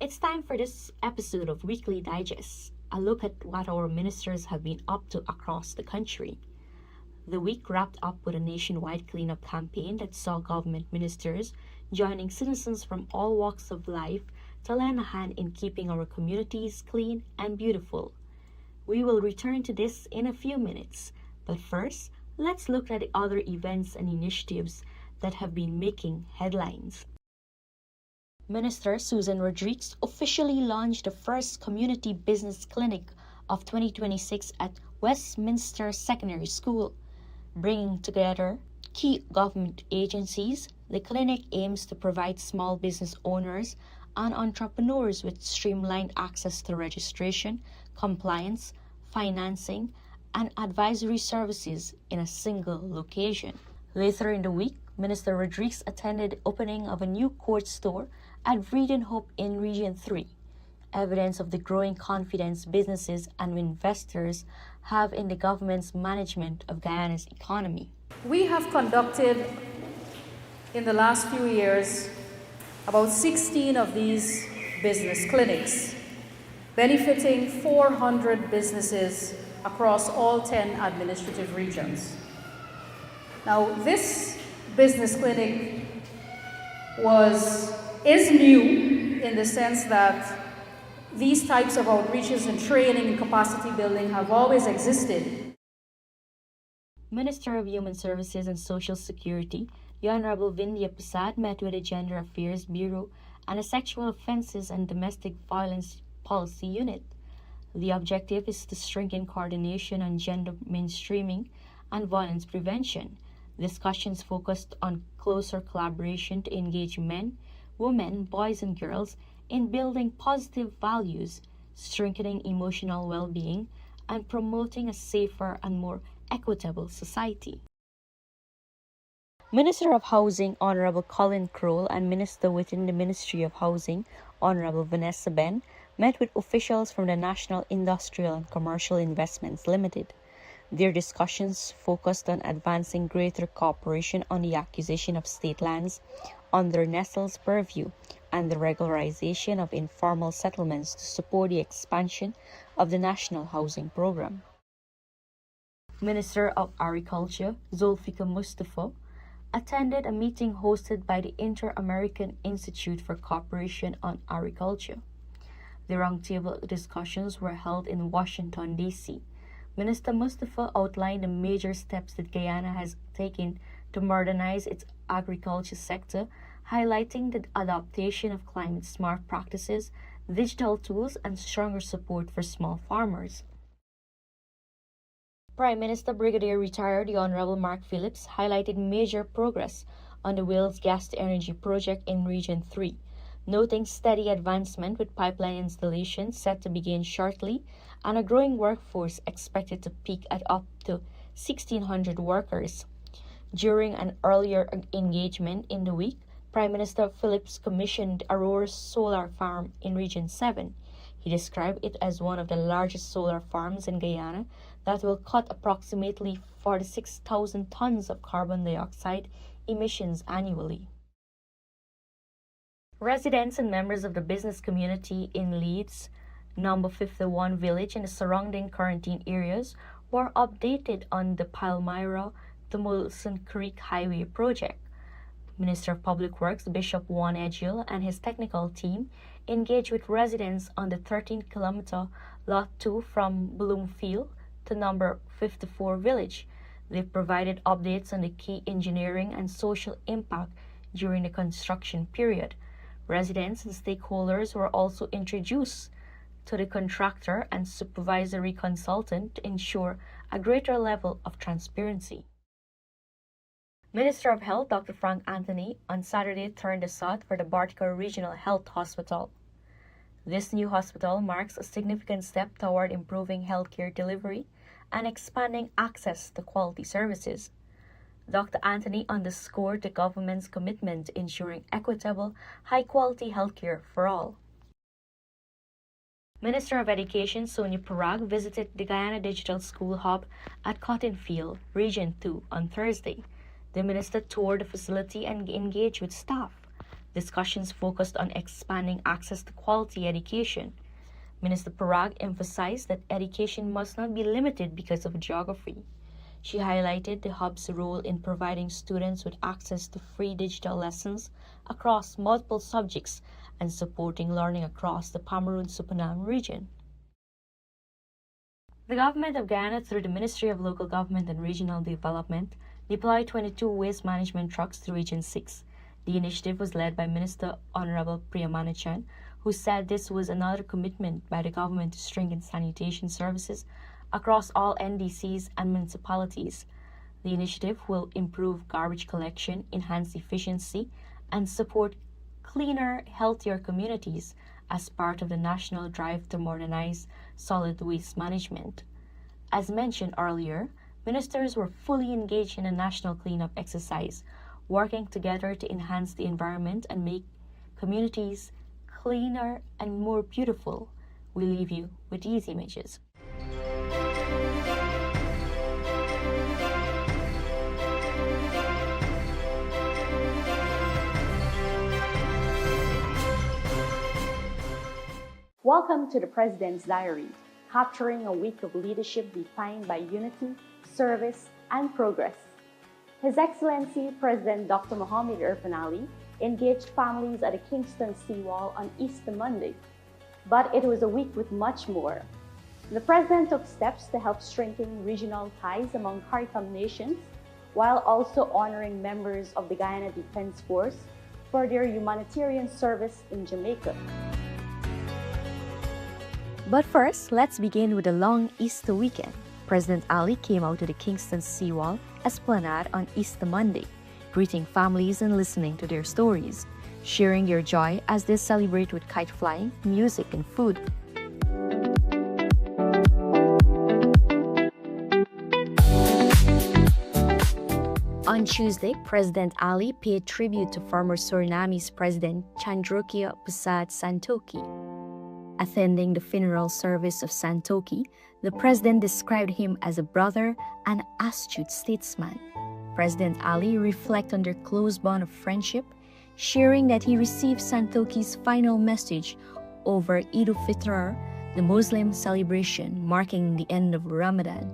It's time for this episode of Weekly Digest, a look at what our ministers have been up to across the country. The week wrapped up with a nationwide cleanup campaign that saw government ministers joining citizens from all walks of life to lend a hand in keeping our communities clean and beautiful. We will return to this in a few minutes, but first, let's look at the other events and initiatives that have been making headlines. Minister Susan Rodriguez officially launched the first community business clinic of 2026 at Westminster Secondary School. Bringing together key government agencies, the clinic aims to provide small business owners and entrepreneurs with streamlined access to registration, compliance, financing, and advisory services in a single location. Later in the week, Minister Rodriguez attended the opening of a new court store at Vreeden Hope in Region 3, evidence of the growing confidence businesses and investors have in the government's management of Guyana's economy. We have conducted in the last few years about 16 of these business clinics, benefiting 400 businesses across all 10 administrative regions. Now, this business clinic is new in the sense that these types of outreaches and training and capacity building have always existed. Minister of Human Services and Social Security, the Honorable Vindhya Prasad, met with the Gender Affairs Bureau and the Sexual Offences and Domestic Violence Policy Unit. The objective is to strengthen coordination on gender mainstreaming and violence prevention. Discussions focused on closer collaboration to engage men, women, boys, and girls in building positive values, strengthening emotional well-being, and promoting a safer and more equitable society. Minister of Housing Honorable Colin Crowell and Minister within the Ministry of Housing Honorable Vanessa Ben met with officials from the National Industrial and Commercial Investments Limited. Their discussions focused on advancing greater cooperation on the acquisition of state lands under Nestle's purview and the regularization of informal settlements to support the expansion of the National Housing Program. Minister of Agriculture Zulfikar Mustafa attended a meeting hosted by the Inter-American Institute for Cooperation on Agriculture. The roundtable discussions were held in Washington, D.C. Minister Mustafa outlined the major steps that Guyana has taken to modernize its agriculture sector, highlighting the adaptation of climate-smart practices, digital tools, and stronger support for small farmers. Prime Minister Brigadier Retired the Honorable Mark Phillips highlighted major progress on the Wales Gas-to-Energy project in Region 3, noting steady advancement with pipeline installation set to begin shortly and a growing workforce expected to peak at up to 1,600 workers. During an earlier engagement in the week, Prime Minister Phillips commissioned Aurora Solar Farm in Region 7. He described it as one of the largest solar farms in Guyana that will cut approximately 46,000 tons of carbon dioxide emissions annually. Residents and members of the business community in Leeds, number 51 village and the surrounding quarantine areas were updated on the Palmyra to Molson Creek Highway project. Minister of Public Works Bishop Juan Edgil and his technical team engaged with residents on the 13-kilometer Lot 2 from Bloomfield to number 54 village. They provided updates on the key engineering and social impact during the construction period. Residents and stakeholders were also introduced to the contractor and supervisory consultant to ensure a greater level of transparency. Minister of Health Dr. Frank Anthony on Saturday turned the sod for the Bartica Regional Health Hospital. This new hospital marks a significant step toward improving healthcare delivery and expanding access to quality services. Dr. Anthony underscored the government's commitment to ensuring equitable, high-quality healthcare for all. Minister of Education Sonia Parag visited the Guyana Digital School Hub at Cottonfield, Region 2 on Thursday. The minister toured the facility and engaged with staff. Discussions focused on expanding access to quality education. Minister Parag emphasized that education must not be limited because of geography. She highlighted the hub's role in providing students with access to free digital lessons across multiple subjects and supporting learning across the Cameroon-Supanam region. The government of Guyana, through the Ministry of Local Government and Regional Development, deployed 22 waste management trucks to Region 6. The initiative was led by Minister Honorable Priyamanachan, who said this was another commitment by the government to strengthen sanitation services across all NDCs and municipalities. The initiative will improve garbage collection, enhance efficiency, and support cleaner, healthier communities as part of the national drive to modernize solid waste management. As mentioned earlier, ministers were fully engaged in a national cleanup exercise, working together to enhance the environment and make communities cleaner and more beautiful. We leave you with these images. Welcome to the President's Diary, capturing a week of leadership defined by unity, service, and progress. His Excellency President Dr. Mohamed Irfan Ali engaged families at the Kingston Seawall on Easter Monday, but it was a week with much more. The President took steps to help strengthen regional ties among CARICOM nations, while also honoring members of the Guyana Defense Force for their humanitarian service in Jamaica. But first, let's begin with the long Easter weekend. President Ali came out to the Kingston Seawall Esplanade on Easter Monday, greeting families and listening to their stories, sharing their joy as they celebrate with kite flying, music, and food. On Tuesday, President Ali paid tribute to former Surinamese President Chandrokia Prasad Santokhi. Attending the funeral service of Santokhi, the president described him as a brother and astute statesman. President Ali reflected on their close bond of friendship, sharing that he received Santokhi's final message over Eid al-Fitr, the Muslim celebration marking the end of Ramadan.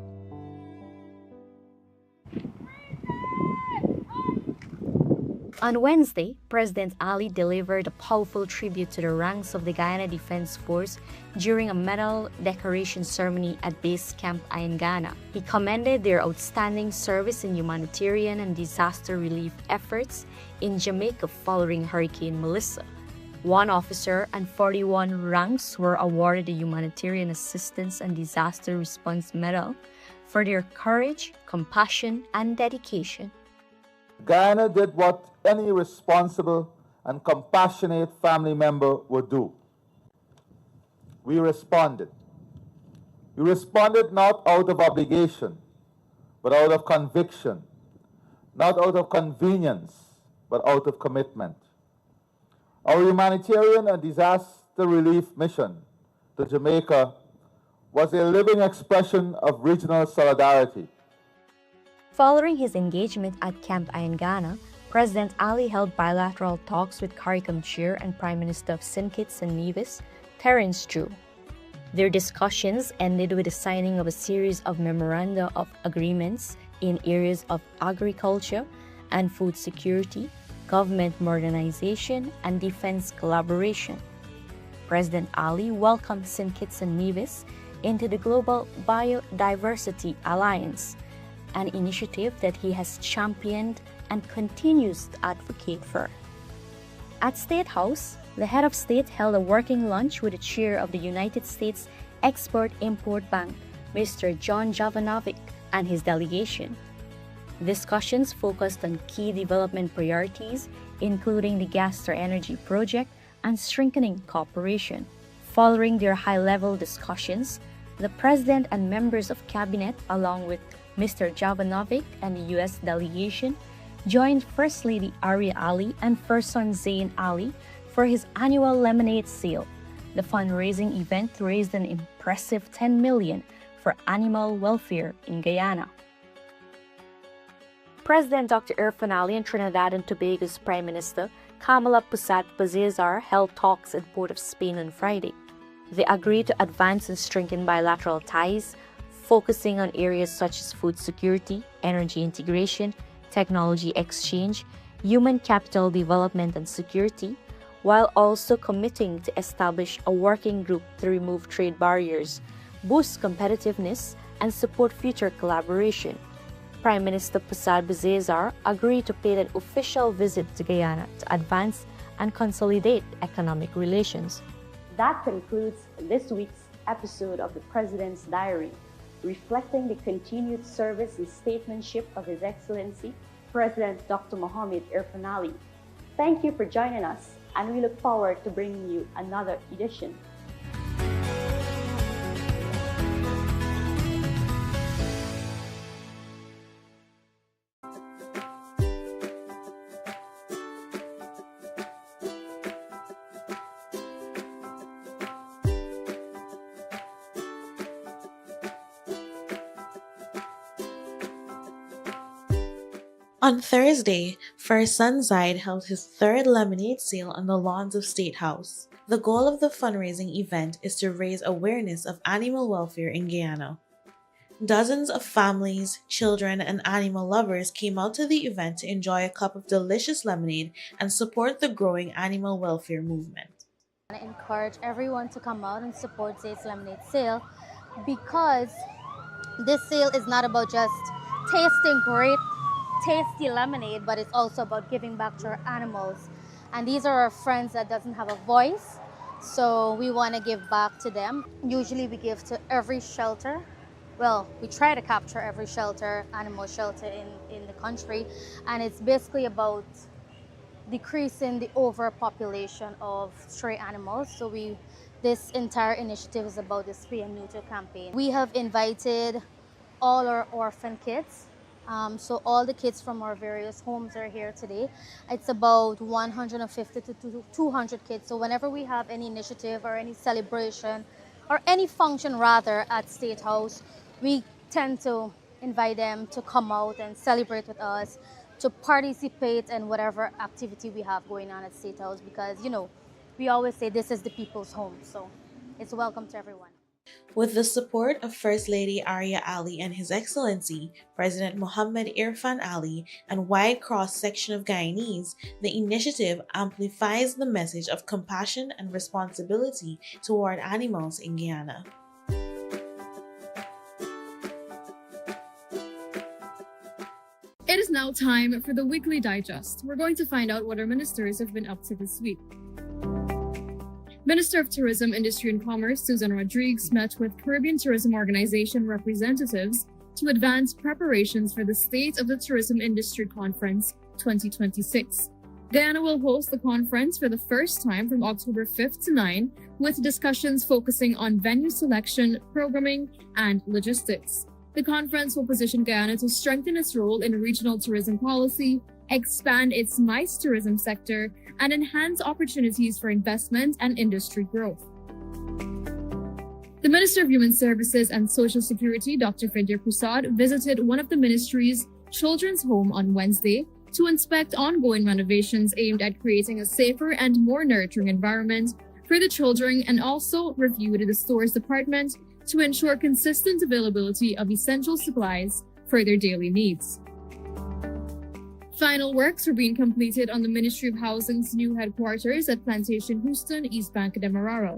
On Wednesday, President Ali delivered a powerful tribute to the ranks of the Guyana Defense Force during a medal decoration ceremony at Base Camp Guyana. He commended their outstanding service in humanitarian and disaster relief efforts in Jamaica following Hurricane Melissa. One officer and 41 ranks were awarded the Humanitarian Assistance and Disaster Response Medal for their courage, compassion, and dedication. Guyana did what any responsible and compassionate family member would do. We responded. We responded not out of obligation, but out of conviction, not out of convenience, but out of commitment. Our humanitarian and disaster relief mission to Jamaica was a living expression of regional solidarity. Following his engagement at Camp Ghana, President Ali held bilateral talks with CARICOM Chair and Prime Minister of St. Kitts and Nevis, Terence Drew. Their discussions ended with the signing of a series of memoranda of agreements in areas of agriculture and food security, government modernization, and defense collaboration. President Ali welcomed St. Kitts and Nevis into the Global Biodiversity Alliance, an initiative that he has championed and continues to advocate for. At State House, the head of state held a working lunch with the chair of the United States Export-Import Bank, Mr. John Jovanovic, and his delegation. Discussions focused on key development priorities, including the gas-to-energy project and strengthening cooperation. Following their high-level discussions, the President and members of Cabinet, along with Mr. Jovanovic and the U.S. delegation, joined First Lady Arya Ali and First Son Zain Ali for his annual lemonade sale. The fundraising event raised an impressive $10 million for animal welfare in Guyana. President Dr. Irfan Ali and Trinidad and Tobago's Prime Minister Kamala Pusat Bazezar held talks in Port of Spain on Friday. They agreed to advance and strengthen bilateral ties, focusing on areas such as food security, energy integration, technology exchange, human capital development and security, while also committing to establish a working group to remove trade barriers, boost competitiveness, and support future collaboration. Prime Minister Pusat Bazezar agreed to pay an official visit to Guyana to advance and consolidate economic relations. That concludes this week's episode of the President's Diary, reflecting the continued service and statesmanship of His Excellency President Dr. Mohamed Irfaan Ali. Thank you for joining us, and we look forward to bringing you another edition. On Thursday, First Son Zaid held his third lemonade sale on the lawns of State House. The goal of the fundraising event is to raise awareness of animal welfare in Guyana. Dozens of families, children, and animal lovers came out to the event to enjoy a cup of delicious lemonade and support the growing animal welfare movement. I encourage everyone to come out and support Zaid's lemonade sale, because this sale is not about just tasting great tasty lemonade, but it's also about giving back to our animals. And these are our friends that doesn't have a voice, so we want to give back to them. Usually we give to every shelter. Well, we try to capture every shelter, animal shelter in the country, and it's basically about decreasing the overpopulation of stray animals. So this entire initiative is about the spay and neuter campaign. We have invited all our orphan kids. So all the kids from our various homes are here today. It's about 150 to 200 kids. So whenever we have any initiative or any celebration or any function rather at State House, we tend to invite them to come out and celebrate with us, to participate in whatever activity we have going on at State House, because, you know, we always say this is the people's home. So it's welcome to everyone. With the support of First Lady Arya Ali and His Excellency President Mohamed Irfaan Ali and wide cross-section of Guyanese, the initiative amplifies the message of compassion and responsibility toward animals in Guyana. It is now time for the Weekly Digest. We're going to find out what our ministers have been up to this week. Minister of Tourism, Industry and Commerce Susan Rodriguez met with Caribbean Tourism Organization representatives to advance preparations for the State of the Tourism Industry Conference 2026. Guyana will host the conference for the first time from October 5th to 9, with discussions focusing on venue selection, programming, and logistics. The conference will position Guyana to strengthen its role in regional tourism policy, expand its MICE tourism sector, and enhance opportunities for investment and industry growth. The Minister of Human Services and Social Security, Dr. Vidya Prasad, visited one of the ministry's children's home on Wednesday to inspect ongoing renovations aimed at creating a safer and more nurturing environment for the children, and also reviewed the stores department to ensure consistent availability of essential supplies for their daily needs. Final works were being completed on the Ministry of Housing's new headquarters at Plantation Houston, East Bank Demerara.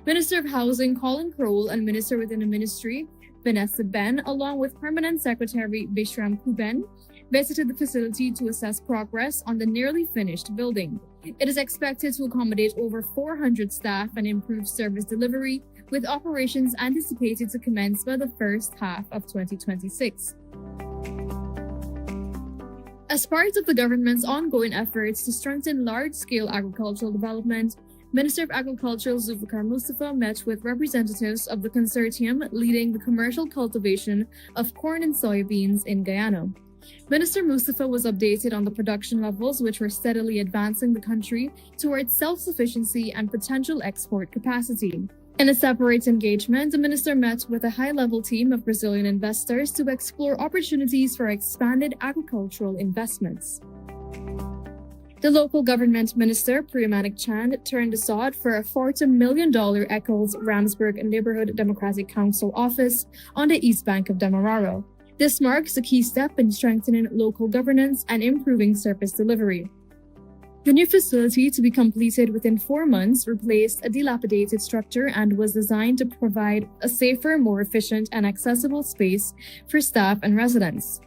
Minister of Housing Colin Crowell and Minister within the Ministry, Vanessa Ben, along with Permanent Secretary Bishram Kuben, visited the facility to assess progress on the nearly finished building. It is expected to accommodate over 400 staff and improve service delivery, with operations anticipated to commence by the first half of 2026. As part of the government's ongoing efforts to strengthen large-scale agricultural development, Minister of Agriculture Zulfikar Mustafa met with representatives of the consortium leading the commercial cultivation of corn and soybeans in Guyana. Minister Mustafa was updated on the production levels, which were steadily advancing the country towards self-sufficiency and potential export capacity. In a separate engagement, the minister met with a high-level team of Brazilian investors to explore opportunities for expanded agricultural investments. The local government minister, Priyamanik Chand, turned aside for a $40 million Eccles Ramsburg Neighborhood Democratic Council office on the east bank of Demerara. This marks a key step in strengthening local governance and improving service delivery. The new facility, to be completed within 4 months, replaced a dilapidated structure and was designed to provide a safer, more efficient, and accessible space for staff and residents.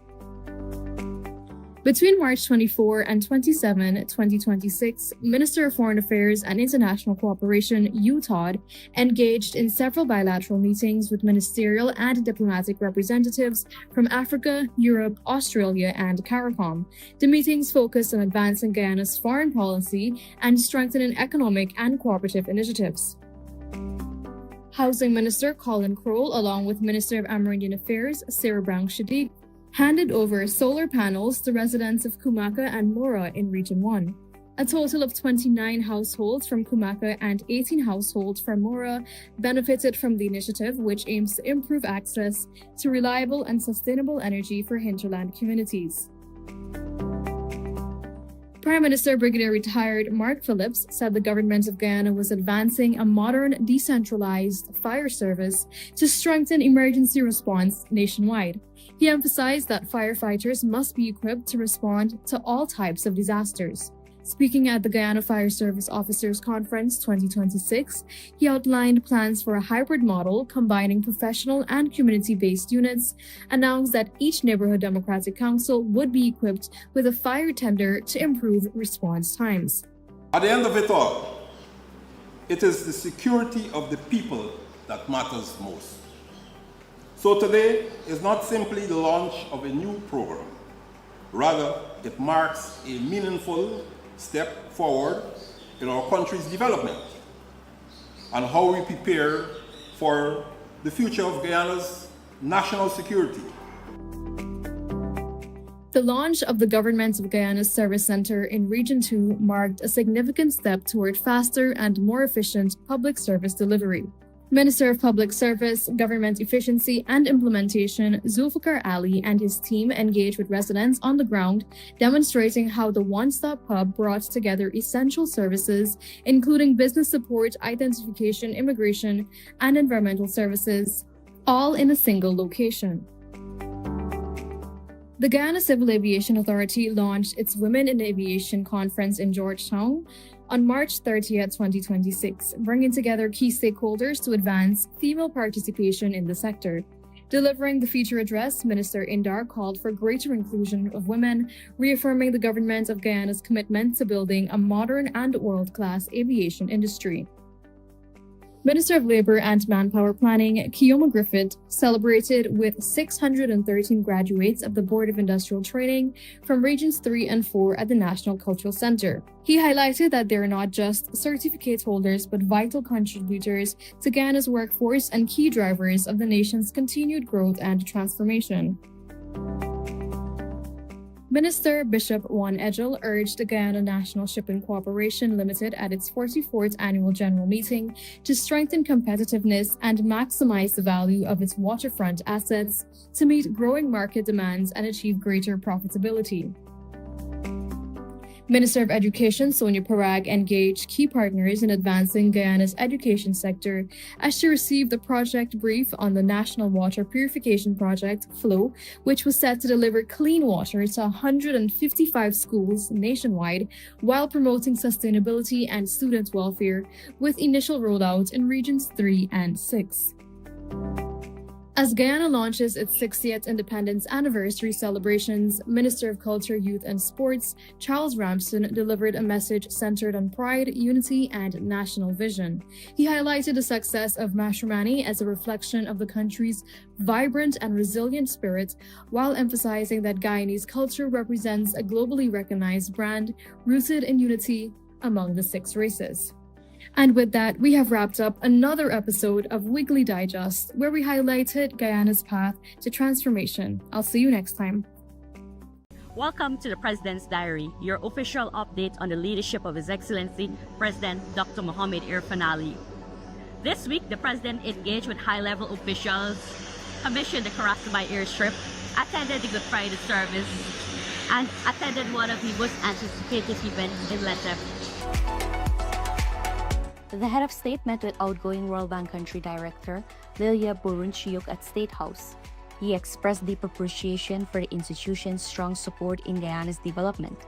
Between March 24 and 27, 2026, Minister of Foreign Affairs and International Cooperation, Yu Todd, engaged in several bilateral meetings with ministerial and diplomatic representatives from Africa, Europe, Australia, and CARICOM. The meetings focused on advancing Guyana's foreign policy and strengthening economic and cooperative initiatives. Housing Minister Colin Crowell, along with Minister of Amerindian Affairs, Sarah Brown-Shadiq, handed over solar panels to residents of Kumaka and Mora in Region 1. A total of 29 households from Kumaka and 18 households from Mora benefited from the initiative, which aims to improve access to reliable and sustainable energy for hinterland communities. Prime Minister Brigadier Retired Mark Phillips said the government of Guyana was advancing a modern, decentralized fire service to strengthen emergency response nationwide. He emphasized that firefighters must be equipped to respond to all types of disasters. Speaking at the Guyana Fire Service Officers Conference 2026, he outlined plans for a hybrid model combining professional and community-based units, announced that each neighborhood democratic council would be equipped with a fire tender to improve response times. At the end of it all, it is the security of the people that matters most. So today is not simply the launch of a new program. Rather, it marks a meaningful step forward in our country's development and how we prepare for the future of Guyana's national security. The launch of the Government of Guyana's Service Center in Region 2 marked a significant step toward faster and more efficient public service delivery. Minister of Public Service, Government Efficiency and Implementation Zulfikar Ali and his team engaged with residents on the ground, demonstrating how the one-stop hub brought together essential services, including business support, identification, immigration, and environmental services, all in a single location. The Guyana Civil Aviation Authority launched its Women in Aviation Conference in Georgetown on March 30, 2026, bringing together key stakeholders to advance female participation in the sector. Delivering the feature address, Minister Indar called for greater inclusion of women, reaffirming the government of Guyana's commitment to building a modern and world-class aviation industry. Minister of Labour and Manpower Planning, Keoma Griffith, celebrated with 613 graduates of the Board of Industrial Training from Regions 3 and 4 at the National Cultural Centre. He highlighted that they are not just certificate holders but vital contributors to Guyana's workforce and key drivers of the nation's continued growth and transformation. Minister Bishop Juan Edgel urged the Guyana National Shipping Corporation Limited at its 44th annual general meeting to strengthen competitiveness and maximize the value of its waterfront assets to meet growing market demands and achieve greater profitability. Minister of Education Sonia Parag engaged key partners in advancing Guyana's education sector as she received the project brief on the National Water Purification Project, FLOW, which was set to deliver clean water to 155 schools nationwide while promoting sustainability and student welfare, with initial rollout in Regions 3 and 6. As Guyana launches its 60th independence anniversary celebrations, Minister of Culture, Youth and Sports Charles Ramsden delivered a message centered on pride, unity, and national vision. He highlighted the success of Mashramani as a reflection of the country's vibrant and resilient spirit, while emphasizing that Guyanese culture represents a globally recognized brand rooted in unity among the 6 races. And with that, we have wrapped up another episode of Weekly Digest, where we highlighted Guyana's path to transformation. I'll see you next time. Welcome to the President's Diary, your official update on the leadership of His Excellency President Dr. Mohamed Irfan Ali. This week, the President engaged with high-level officials, commissioned the Karasabay airstrip, attended the Good Friday service, and attended one of the most anticipated events in Latam. The head of state met with outgoing World Bank Country Director Lilia Burunchiuk at State House. He expressed deep appreciation for the institution's strong support in Guyana's development.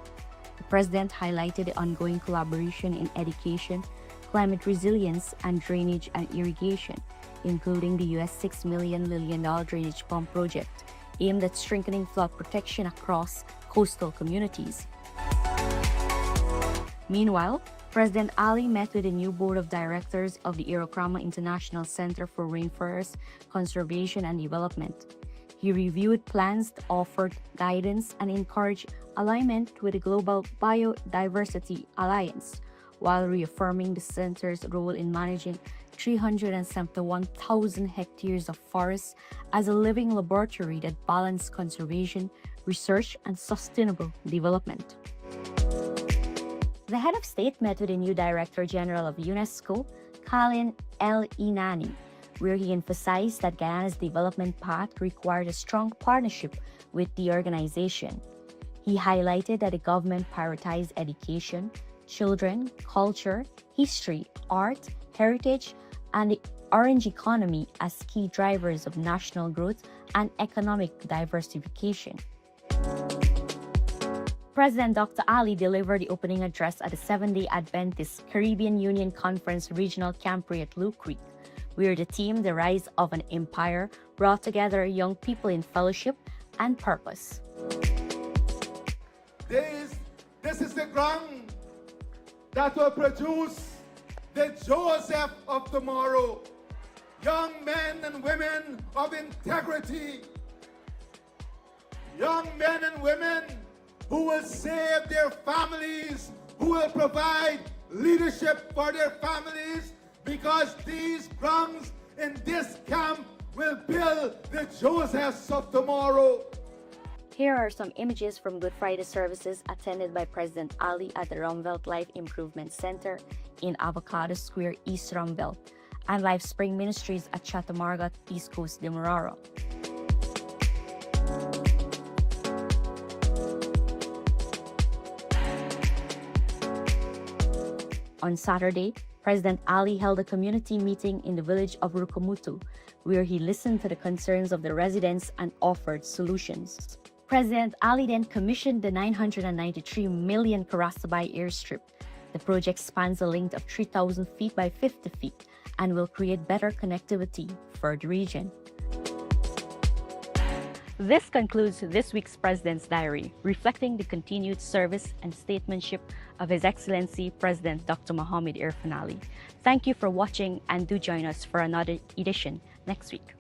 The president highlighted the ongoing collaboration in education, climate resilience, and drainage and irrigation, including the US $6 million drainage pump project aimed at strengthening flood protection across coastal communities. Meanwhile, President Ali met with the new board of directors of the Irokrama International Center for Rainforest Conservation and Development. He reviewed plans, offered guidance, and encouraged alignment with the Global Biodiversity Alliance, while reaffirming the center's role in managing 371,000 hectares of forests as a living laboratory that balances conservation, research, and sustainable development. The head of state met with the new Director General of UNESCO, Kalin El Inani, where he emphasized that Guyana's development path required a strong partnership with the organization. He highlighted that the government prioritized education, children, culture, history, art, heritage, and the orange economy as key drivers of national growth and economic diversification. President Dr. Ali delivered the opening address at the Seventh-day Adventist Caribbean Union Conference Regional Camporee at Blue Creek, where the theme, The Rise of an Empire, brought together young people in fellowship and purpose. This is the ground that will produce the Joseph of tomorrow, young men and women of integrity, young men and women who will save their families, who will provide leadership for their families, because these grounds in this camp will build the Josephs of tomorrow. Here are some images from Good Friday services attended by President Ali at the Rumvelt Life Improvement Center in Avocado Square, East Rumvelt, and Life Spring Ministries at Chatamarga, East Coast, Demerara. On Saturday, President Ali held a community meeting in the village of Rukamutu, where he listened to the concerns of the residents and offered solutions. President Ali then commissioned the 993 million Karasabay airstrip. The project spans a length of 3,000 feet by 50 feet and will create better connectivity for the region. This concludes this week's President's Diary, reflecting the continued service and statesmanship of His Excellency President Dr. Mohamed Irfaan Ali. Thank you for watching, and do join us for another edition next week.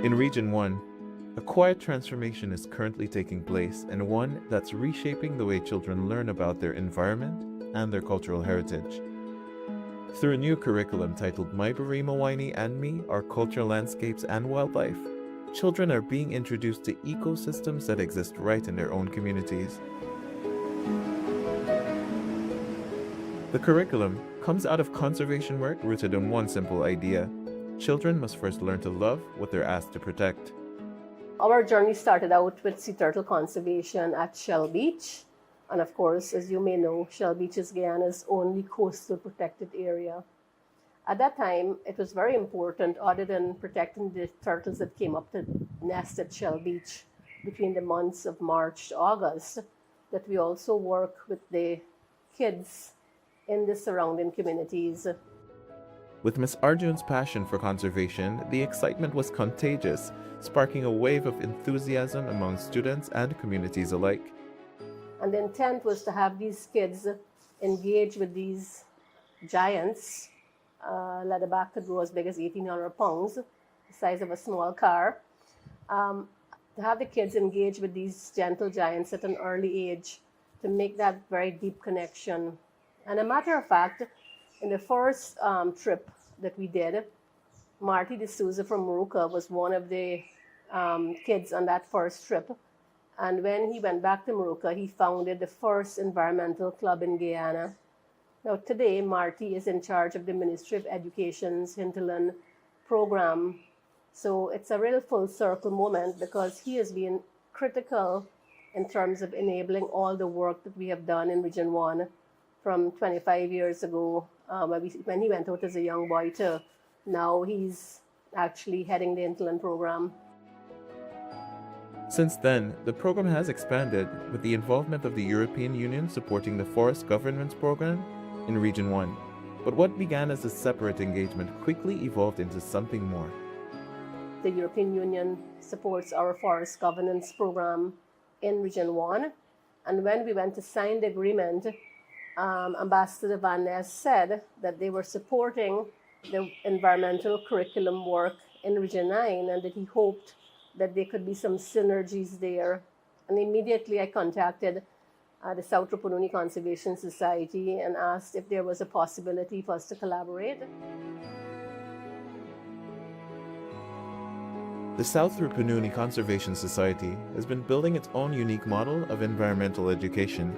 In Region 1, a quiet transformation is currently taking place, and one that's reshaping the way children learn about their environment and their cultural heritage. Through a new curriculum titled My Barima Waini and Me, Our Cultural Landscapes and Wildlife, children are being introduced to ecosystems that exist right in their own communities. The curriculum comes out of conservation work rooted in one simple idea: children must first learn to love what they're asked to protect. Our journey started out with sea turtle conservation at Shell Beach. And of course, as you may know, Shell Beach is Guyana's only coastal protected area. At that time, it was very important, other than protecting the turtles that came up to nest at Shell Beach between the months of March to August, that we also work with the kids in the surrounding communities. With Ms. Arjun's passion for conservation, the excitement was contagious, sparking a wave of enthusiasm among students and communities alike. And the intent was to have these kids engage with these giants. Leatherback could grow as big as 1,800 pounds, the size of a small car. To have the kids engage with these gentle giants at an early age, to make that very deep connection. And a matter of fact, in the first trip that we did, Marty D'Souza from Moruca was one of the kids on that first trip. And when he went back to Moruca, he founded the first environmental club in Guyana. Now today, Marty is in charge of the Ministry of Education's hinterland program. So it's a real full circle moment because he has been critical in terms of enabling all the work that we have done in Region 1 from 25 years ago when he went out as a young boy to now he's actually heading the Intland program. Since then, the program has expanded with the involvement of the European Union supporting the Forest Governance Program in Region 1. But what began as a separate engagement quickly evolved into something more. The European Union supports our Forest Governance Program in Region 1. And when we went to sign the agreement, Ambassador Van Ness said that they were supporting the environmental curriculum work in Region 9 and that he hoped that there could be some synergies there. And immediately I contacted the South Rupununi Conservation Society and asked if there was a possibility for us to collaborate. The South Rupununi Conservation Society has been building its own unique model of environmental education.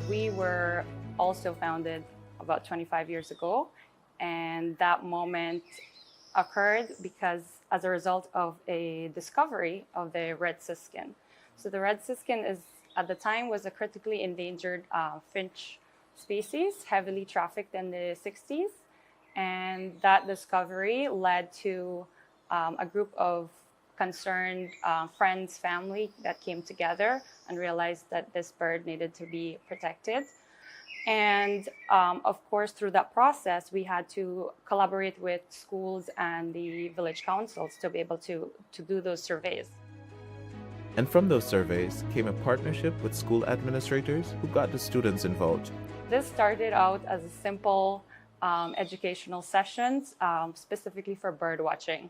We were also founded about 25 years ago, and that moment occurred because as a result of a discovery of the red siskin. So the red siskin is, at the time, was a critically endangered finch species, heavily trafficked in the 60s. And that discovery led to a group of concerned friends, family that came together and realized that this bird needed to be protected. And of course, through that process, we had to collaborate with schools and the village councils to be able to do those surveys. And from those surveys came a partnership with school administrators who got the students involved. This started out as a simple educational sessions, specifically for bird watching.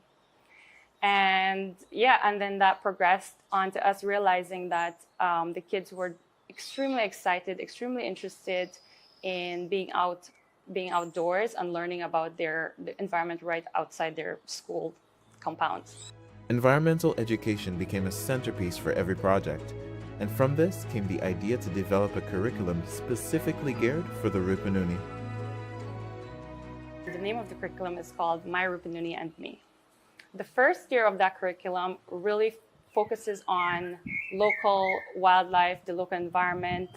And then that progressed on to us realizing that the kids were extremely excited, extremely interested in being outdoors and learning about the environment right outside their school compounds. Environmental education became a centerpiece for every project, and from this came the idea to develop a curriculum specifically geared for the Rupununi. The name of the curriculum is called My Rupununi and Me. The first year of that curriculum really focuses on local wildlife, the local environment,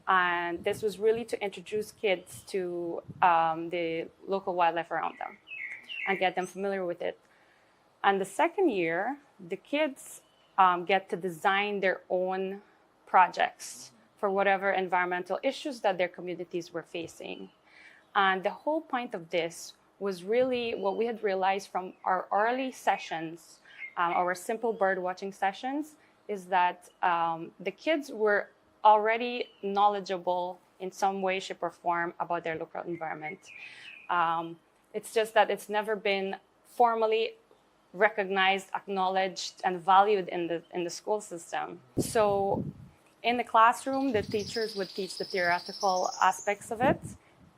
and this was really to introduce kids to the local wildlife around them and get them familiar with it. And the second year, the kids get to design their own projects for whatever environmental issues that their communities were facing. And the whole point of this was really what we had realized from our early sessions, our simple bird watching sessions, is that the kids were already knowledgeable in some way, shape, or form about their local environment. It's just that it's never been formally recognized, acknowledged, and valued in the school system. So in the classroom, the teachers would teach the theoretical aspects of it,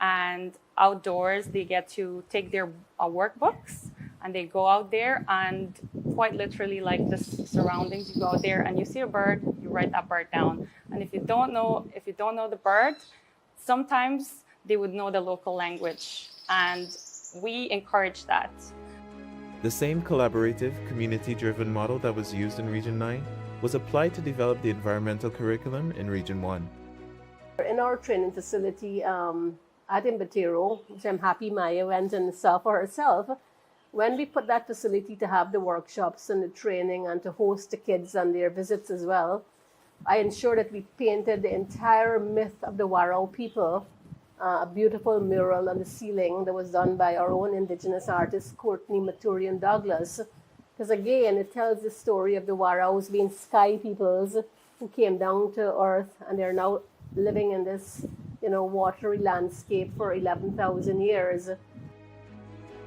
and outdoors, they get to take their workbooks and they go out there and quite literally like the surroundings, you go out there and you see a bird, you write that bird down. And if you don't know the bird, sometimes they would know the local language, and we encourage that. The same collaborative, community-driven model that was used in Region 9 was applied to develop the environmental curriculum in Region 1. In our training facility at Imbatero, which I'm happy Maya went and saw for herself, when we put that facility to have the workshops and the training and to host the kids and their visits as well, I ensured that we painted the entire myth of the Warao people, a beautiful mural on the ceiling that was done by our own Indigenous artist, Courtney Maturian Douglas. Because again, it tells the story of the Waraos being sky peoples who came down to earth and they're now living in this, watery landscape for 11,000 years.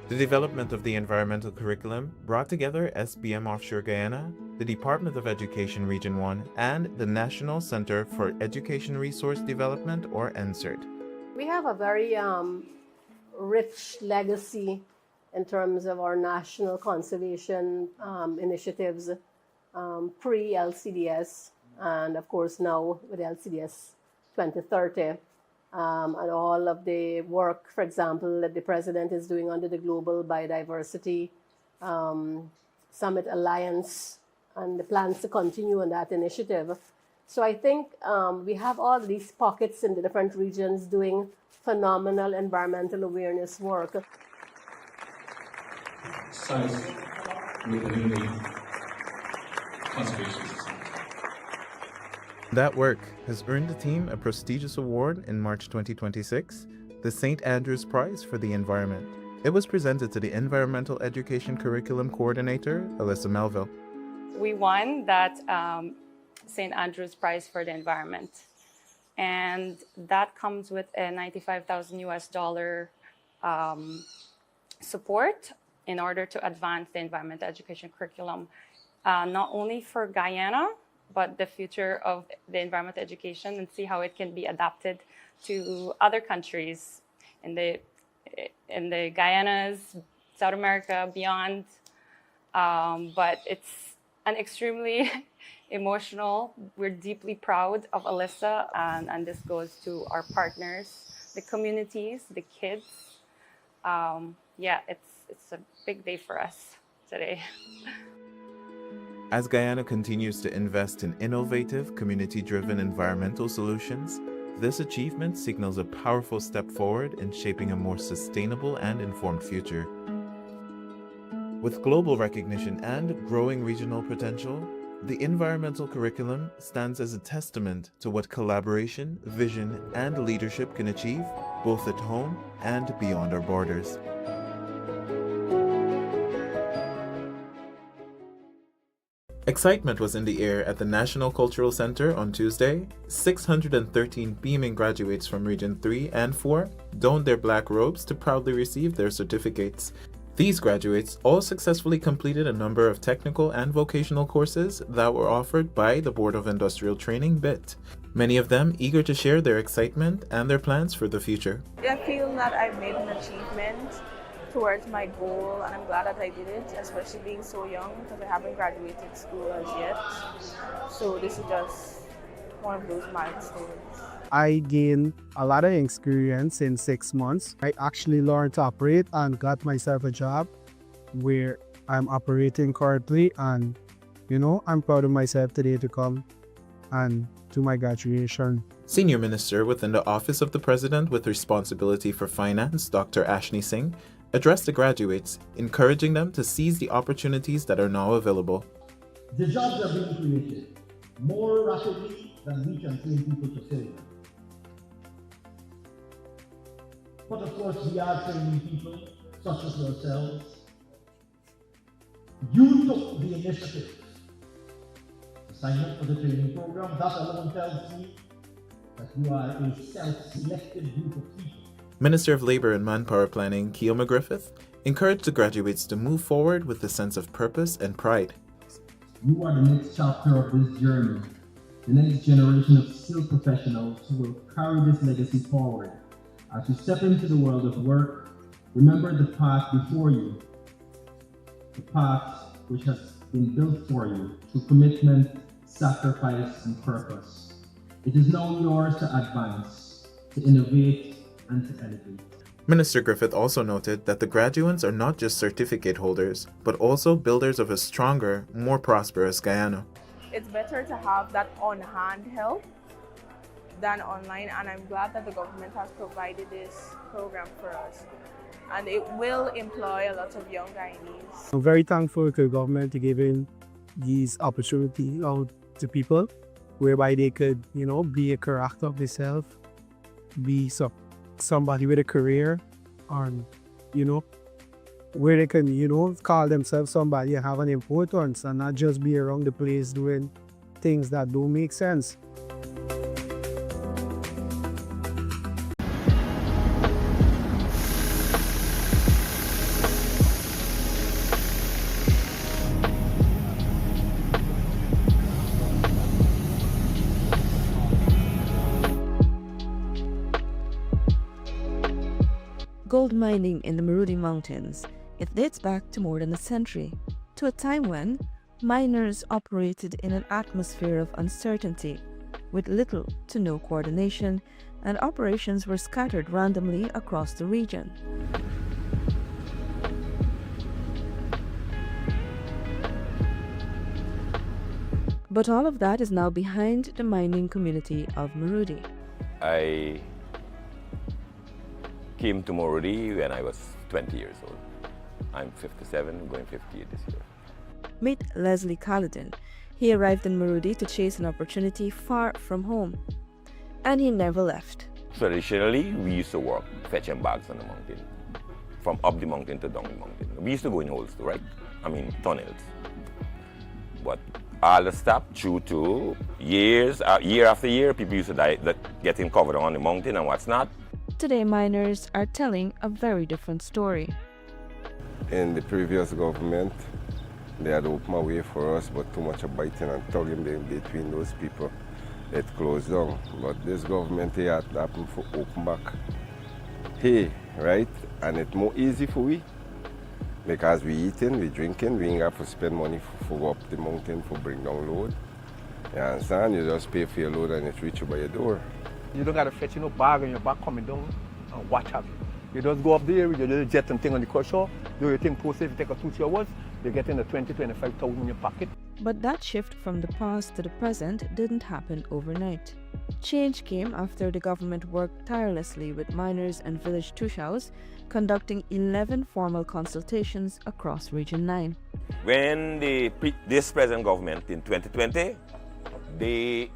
The development of the environmental curriculum brought together SBM Offshore Guyana, the Department of Education Region 1, and the National Center for Education Resource Development, or NCERD. We have a very rich legacy in terms of our national conservation initiatives, pre-LCDS, and of course now with LCDS 2030. and all of the work, for example, that the president is doing under the Global Biodiversity Summit Alliance, and the plans to continue on that initiative. So I think we have all these pockets in the different regions doing phenomenal environmental awareness work. Science with an innate conservation system. That work has earned the team a prestigious award in March 2026, the St. Andrews Prize for the Environment. It was presented to the Environmental Education Curriculum Coordinator, Alyssa Melville. We won that St. Andrews Prize for the Environment, and that comes with a $95,000 US support in order to advance the environmental education curriculum, not only for Guyana, but the future of the environmental education, and see how it can be adapted to other countries in the Guyanas, South America, beyond. But it's an extremely emotional. We're deeply proud of Alyssa, and this goes to our partners, the communities, the kids. Yeah, it's a big day for us today. As Guyana continues to invest in innovative, community-driven environmental solutions, this achievement signals a powerful step forward in shaping a more sustainable and informed future. With global recognition and growing regional potential, the environmental curriculum stands as a testament to what collaboration, vision, and leadership can achieve, both at home and beyond our borders. Excitement was in the air at the National Cultural Center on Tuesday. 613 beaming graduates from Region 3 and 4 donned their black robes to proudly receive their certificates. These graduates all successfully completed a number of technical and vocational courses that were offered by the Board of Industrial Training, BIT. Many of them eager to share their excitement and their plans for the future. I feel that I've made an achievement towards my goal, and I'm glad that I did it, especially being so young, because I haven't graduated school as yet. So this is just one of those milestones. I gained a lot of experience in 6 months. I actually learned to operate and got myself a job where I'm operating currently, and I'm proud of myself today to come and do my graduation. Senior Minister within the Office of the President with responsibility for finance, Dr. Ashni Singh, addressed the graduates, encouraging them to seize the opportunities that are now available. The jobs are being created more rapidly than we can train people to fill them. But of course, we are training people, such as yourselves. You took the initiative to sign up for the training program. That alone tells me that you are a self-selected group of people. Minister of Labour and Manpower Planning, Keoma Griffith, encouraged the graduates to move forward with a sense of purpose and pride. You are the next chapter of this journey, the next generation of skilled professionals who will carry this legacy forward. As you step into the world of work, remember the path before you, the path which has been built for you through commitment, sacrifice, and purpose. It is now yours to advance, to innovate, and to elevate. Minister Griffith also noted that the graduates are not just certificate holders, but also builders of a stronger, more prosperous Guyana. It's better to have that on-hand help than online, and I'm glad that the government has provided this program for us. And it will employ a lot of young Guyanese. I'm very thankful to the government to giving these opportunities out to people, whereby they could, be a character of themselves, be somebody with a career, and where they can call themselves somebody and have an importance, and not just be around the place doing things that don't make sense. Gold mining in the Marudi Mountains, it dates back to more than a century, to a time when miners operated in an atmosphere of uncertainty, with little to no coordination and operations were scattered randomly across the region. But all of that is now behind the mining community of Marudi. I came to Marudi when I was 20 years old. I'm 57, going 58 this year. Meet Leslie Caledon. He arrived in Marudi to chase an opportunity far from home. And he never left. Traditionally, we used to work fetching bags on the mountain, from up the mountain to down the mountain. We used to go in holes too, right? I mean, tunnels. But all the stuff due to years, year after year, people used to die, getting covered on the mountain and what's not. Today, miners are telling a very different story. In the previous government, they had opened a way for us, but too much of biting and tugging between those people. It closed down. But this government here had happened for open back. Hey, right? And it's more easy for we. Because we eating, we drinking, we ain't have to spend money for go up the mountain for bring down load. You understand? You just pay for your load and it reach you by your door. You don't got to fetch no bag and your back coming down and watch out. You just go up there with your little jet and thing on the crusher, do your thing, post it, if you take a 2 hours, you get in the 20,000-25,000 in your pocket. But that shift from the past to the present didn't happen overnight. Change came after the government worked tirelessly with miners and village tushaus, conducting 11 formal consultations across Region 9. When this present government in 2020, they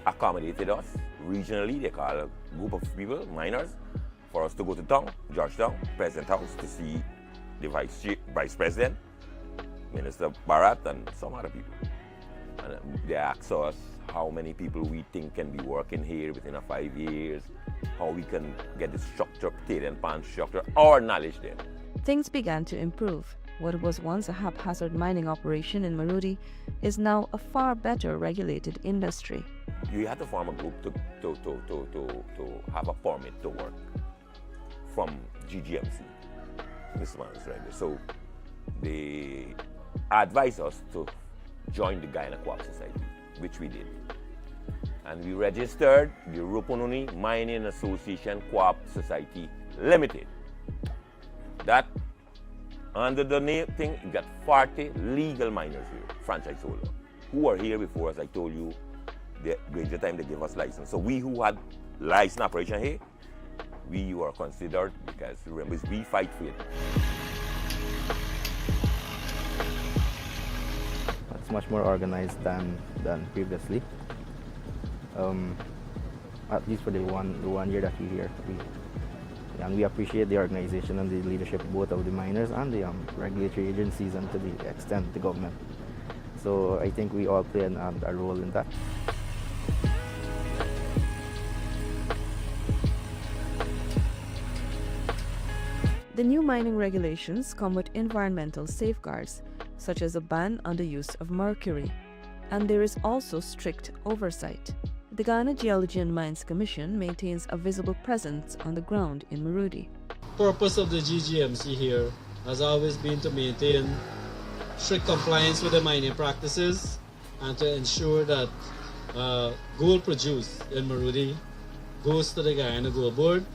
accommodated us regionally. They call a group of people, miners, for us to go to town, Georgetown, President House, to see the Vice President, Minister Bharat, and some other people. And they asked us how many people we think can be working here within 5 years, how we can get the structure, potato and pan structure, our knowledge there. Things began to improve. What was once a haphazard mining operation in Marudi is now a far better regulated industry. You had to form a group to have a permit to work from GGMC. This one is right there. So they advised us to join the Guyana Co-op Society, which we did. And we registered the Rupununi Mining Association Co-op Society Limited. That, under the name thing, you got 40 legal miners here, franchise holder, who are here before us. I told you, the greater time they give us license. So we who had license operation here, we were considered, because remember, we fight for it. It's much more organized than previously. At least for the one year that we're here. And we appreciate the organization and the leadership both of the miners and the regulatory agencies, and to the extent the government. So I think we all play a role in that. The new mining regulations come with environmental safeguards, such as a ban on the use of mercury. And there is also strict oversight. The Guyana Geology and Mines Commission maintains a visible presence on the ground in Marudi. The purpose of the GGMC here has always been to maintain strict compliance with the mining practices and to ensure that gold produced in Marudi goes to the Guyana Gold Board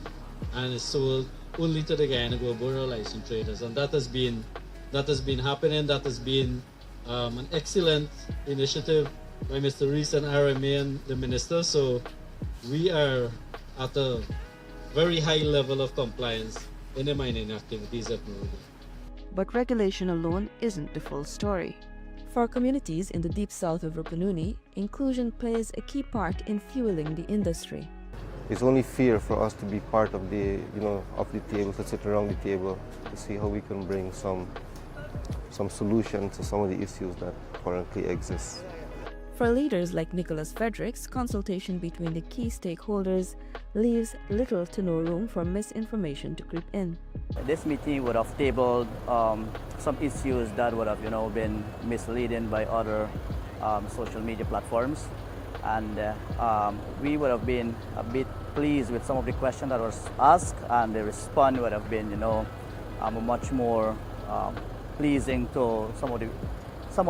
and is sold only to the Guyana Gold Board or licensed traders. And that has been happening. That has been an excellent initiative by Mr. Rees and RMA and the Minister. So we are at a very high level of compliance in the mining activities at Marudi. But regulation alone isn't the full story. For communities in the deep south of Rupununi, inclusion plays a key part in fueling the industry. It's only fair for us to be part of the, of the table, to sit around the table to see how we can bring some solution to some of the issues that currently exist. For leaders like Nicholas Fredericks, consultation between the key stakeholders leaves little to no room for misinformation to creep in. This meeting would have tabled some issues that would have been misleading by other social media platforms, and we would have been a bit pleased with some of the questions that was asked, and the response would have been much more pleasing to some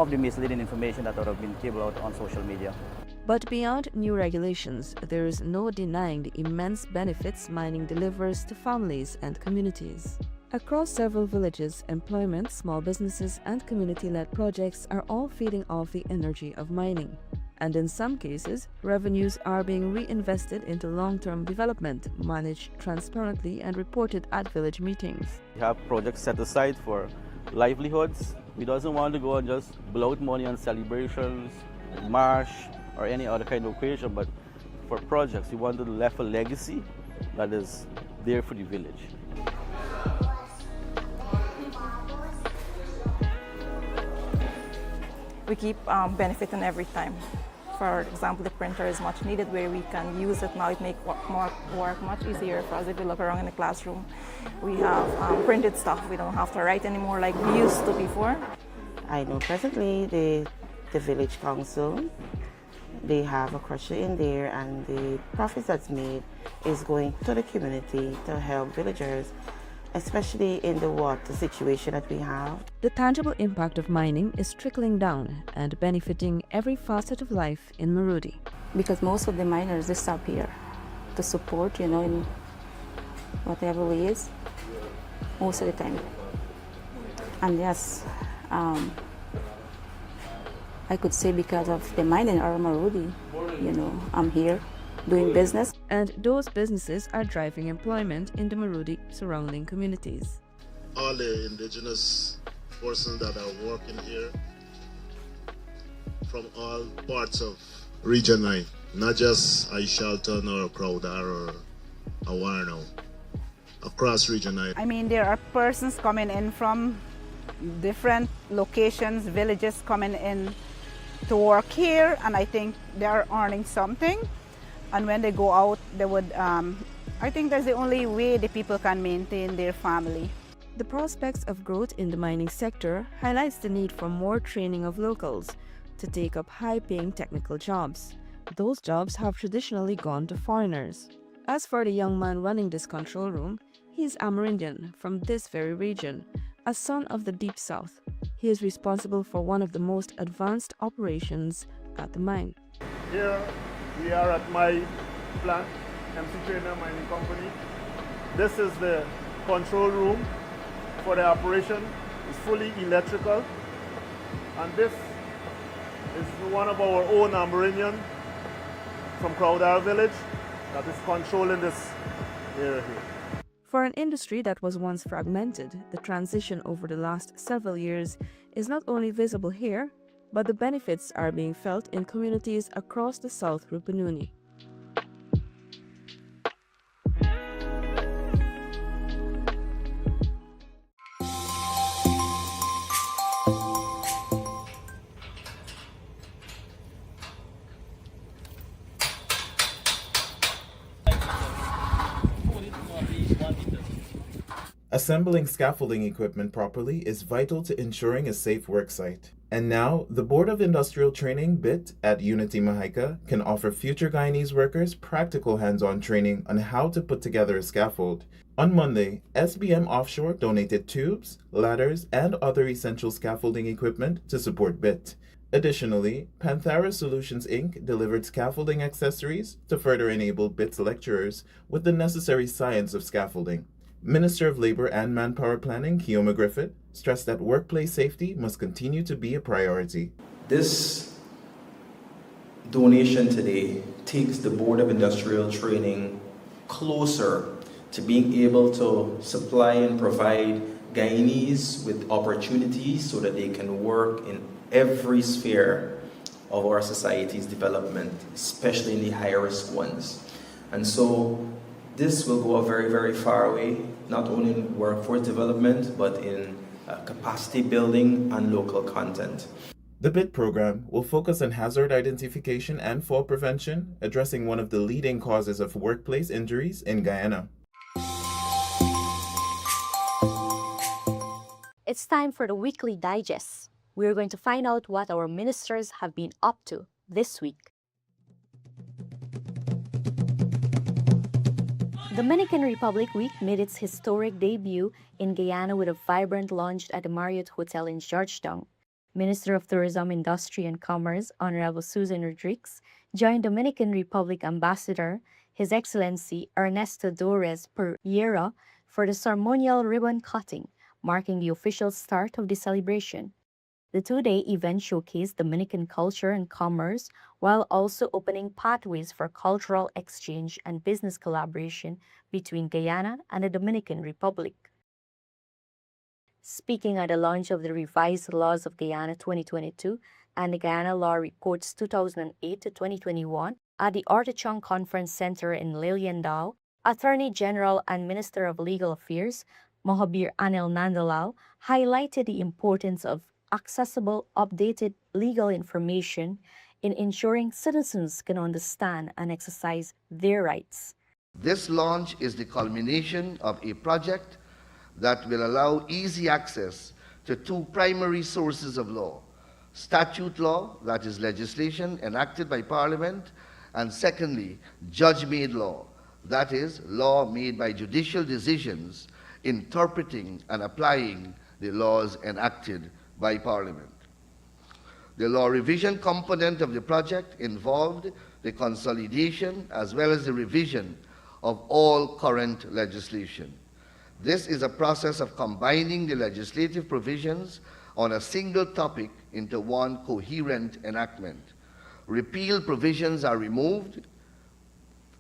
of the misleading information that would have been tabled out on social media. But beyond new regulations, there is no denying the immense benefits mining delivers to families and communities. Across several villages, employment, small businesses, and community-led projects are all feeding off the energy of mining. And in some cases, revenues are being reinvested into long-term development, managed transparently and reported at village meetings. We have projects set aside for livelihoods. We doesn't want to go and just blow out money on celebrations, march, or any other kind of occasion, but for projects, we want to leave a legacy that is there for the village. We keep benefiting every time. For example, the printer is much needed where we can use it now. It makes work much easier for us. If you look around in the classroom, we have printed stuff. We don't have to write anymore like we used to before. I know presently the village council, they have a crusher in there, and the profits that's made is going to the community to help villagers, especially in the water situation that we have. The tangible impact of mining is trickling down and benefiting every facet of life in Marudi. Because most of the miners, they stop here to support, in whatever ways, most of the time. And yes, I could say because of the mining or Marudi, I'm here doing business. And those businesses are driving employment in the Marudi surrounding communities. All the indigenous persons that are working here from all parts of Region 9, not just Aishalton or Crowdar or Awarno, across Region 9. I mean, there are persons coming in from different locations, villages coming in to work here, and I think they are earning something. And when they go out, they would, I think that's the only way the people can maintain their family. The prospects of growth in the mining sector highlights the need for more training of locals to take up high-paying technical jobs. Those jobs have traditionally gone to foreigners. As for the young man running this control room, he is Amerindian from this very region, a son of the Deep South. He is responsible for one of the most advanced operations at the mine. Here we are at my plant, MC Trainer Mining Company. This is the control room for the operation. It's fully electrical. And this is one of our own Amerindian from Crowdar village that is controlling this area here. For an industry that was once fragmented, the transition over the last several years is not only visible here, but the benefits are being felt in communities across the South Rupununi. Assembling scaffolding equipment properly is vital to ensuring a safe worksite. And now, the Board of Industrial Training BIT at Unity Mahaica can offer future Guyanese workers practical hands-on training on how to put together a scaffold. On Monday, SBM Offshore donated tubes, ladders, and other essential scaffolding equipment to support BIT. Additionally, Panthera Solutions Inc. delivered scaffolding accessories to further enable BIT's lecturers with the necessary science of scaffolding. Minister of Labor and Manpower Planning, Keoma Griffith, stressed that workplace safety must continue to be a priority. This donation today takes the Board of Industrial Training closer to being able to supply and provide Guyanese with opportunities so that they can work in every sphere of our society's development, especially in the higher risk ones. And so this will go a very, very far way, not only in workforce development, but in capacity building and local content. The BIT program will focus on hazard identification and fall prevention, addressing one of the leading causes of workplace injuries in Guyana. It's time for the weekly digest. We're going to find out what our ministers have been up to this week. Dominican Republic Week made its historic debut in Guyana with a vibrant launch at the Marriott Hotel in Georgetown. Minister of Tourism, Industry and Commerce, Honorable Susan Rodriguez, joined Dominican Republic Ambassador, His Excellency Ernesto Torres Pereira, for the ceremonial ribbon cutting, marking the official start of the celebration. The two-day event showcased Dominican culture and commerce while also opening pathways for cultural exchange and business collaboration between Guyana and the Dominican Republic. Speaking at the launch of the revised laws of Guyana 2022 and the Guyana Law Reports 2008 to 2021 at the Ortichong Conference Center in Liliandau, Attorney General and Minister of Legal Affairs, Mohabir Anil Nandalal, highlighted the importance of accessible, updated legal information in ensuring citizens can understand and exercise their rights. This launch is the culmination of a project that will allow easy access to two primary sources of law: statute law, that is legislation enacted by Parliament, and secondly, judge-made law, that is law made by judicial decisions interpreting and applying the laws enacted by Parliament. The law revision component of the project involved the consolidation as well as the revision of all current legislation. This is a process of combining the legislative provisions on a single topic into one coherent enactment. Repealed provisions are removed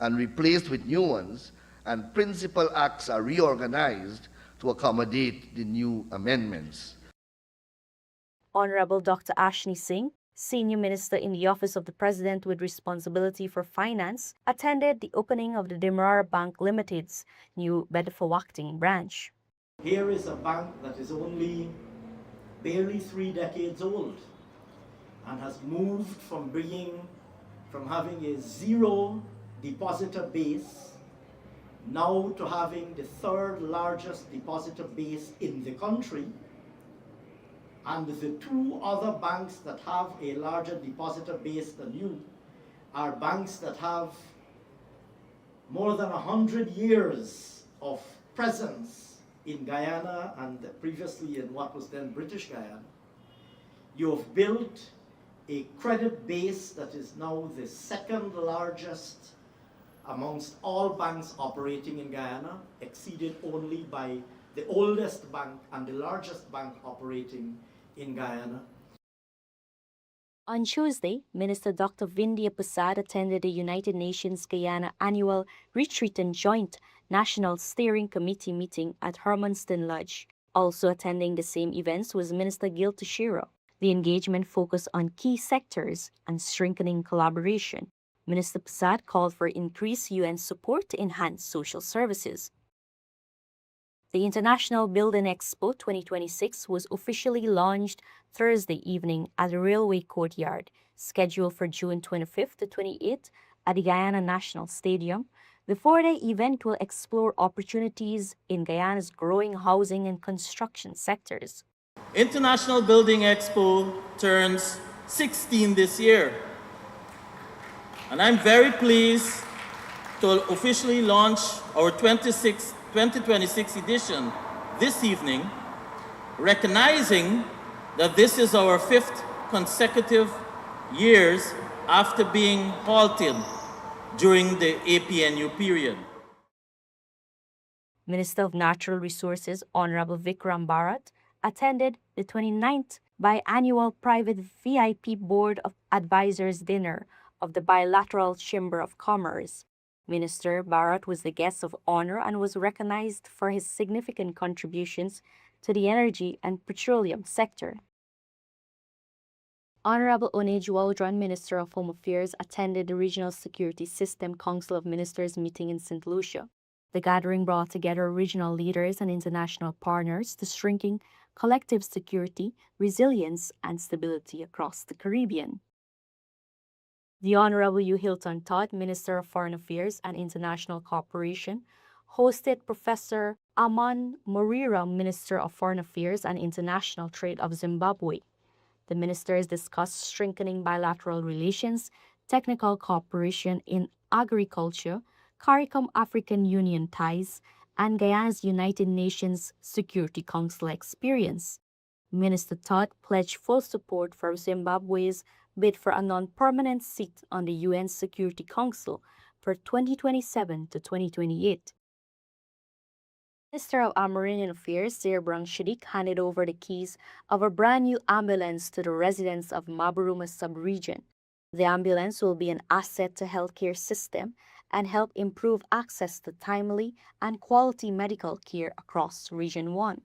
and replaced with new ones, and principal acts are reorganized to accommodate the new amendments. Honorable Dr. Ashni Singh, Senior Minister in the Office of the President with responsibility for finance, attended the opening of the Demerara Bank Limited's new Bedford-Wachting branch. Here is a bank that is only barely 3 decades old and has moved from having a zero depositor base now to having the third largest depositor base in the country. And the two other banks that have a larger depositor base than you are banks that have more than 100 years of presence in Guyana and previously in what was then British Guyana. You have built a credit base that is now the second largest amongst all banks operating in Guyana, exceeded only by the oldest bank and the largest bank operating in Guyana. On Tuesday, Minister Dr. Vindhya Prasad attended the United Nations Guyana Annual Retreat and Joint National Steering Committee meeting at Hermanston Lodge. Also attending the same events was Minister Gil Tashiro. The engagement focused on key sectors and strengthening collaboration. Minister Prasad called for increased UN support to enhance social services. The International Building Expo 2026 was officially launched Thursday evening at the Railway Courtyard, scheduled for June 25th to 28th at the Guyana National Stadium. The 4-day event will explore opportunities in Guyana's growing housing and construction sectors. International Building Expo turns 16 this year, and I'm very pleased to officially launch our 2026 edition this evening, recognizing that this is our 5th consecutive years after being halted during the APNU period. Minister of Natural Resources Honorable Vikram Bharat attended the 29th biannual private VIP Board of Advisors dinner of the Bilateral Chamber of Commerce. Minister Bharat was the guest of honor and was recognized for his significant contributions to the energy and petroleum sector. Honorable Onej Waldron, Minister of Home Affairs, attended the Regional Security System Council of Ministers meeting in St. Lucia. The gathering brought together regional leaders and international partners to strengthen collective security, resilience, and stability across the Caribbean. The Honorable Hugh Hilton Todd, Minister of Foreign Affairs and International Cooperation, hosted Professor Aman Morira, Minister of Foreign Affairs and International Trade of Zimbabwe. The ministers discussed strengthening bilateral relations, technical cooperation in agriculture, CARICOM African Union ties, and Guyana's United Nations Security Council experience. Minister Todd pledged full support for Zimbabwe's bid for a non-permanent seat on the UN Security Council for 2027 to 2028. Minister of Amerindian Affairs, Zeerbrang Shadik, handed over the keys of a brand new ambulance to the residents of Maburuma sub-region. The ambulance will be an asset to healthcare system and help improve access to timely and quality medical care across Region 1.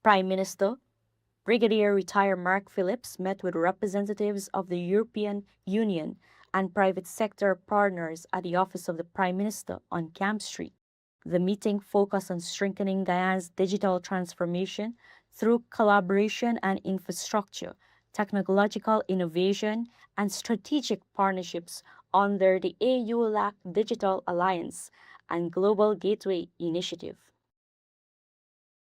Prime Minister Brigadier Retired Mark Phillips met with representatives of the European Union and private sector partners at the Office of the Prime Minister on Camp Street. The meeting focused on strengthening Guyana's digital transformation through collaboration and infrastructure, technological innovation, and strategic partnerships under the AU-LAC Digital Alliance and Global Gateway Initiative.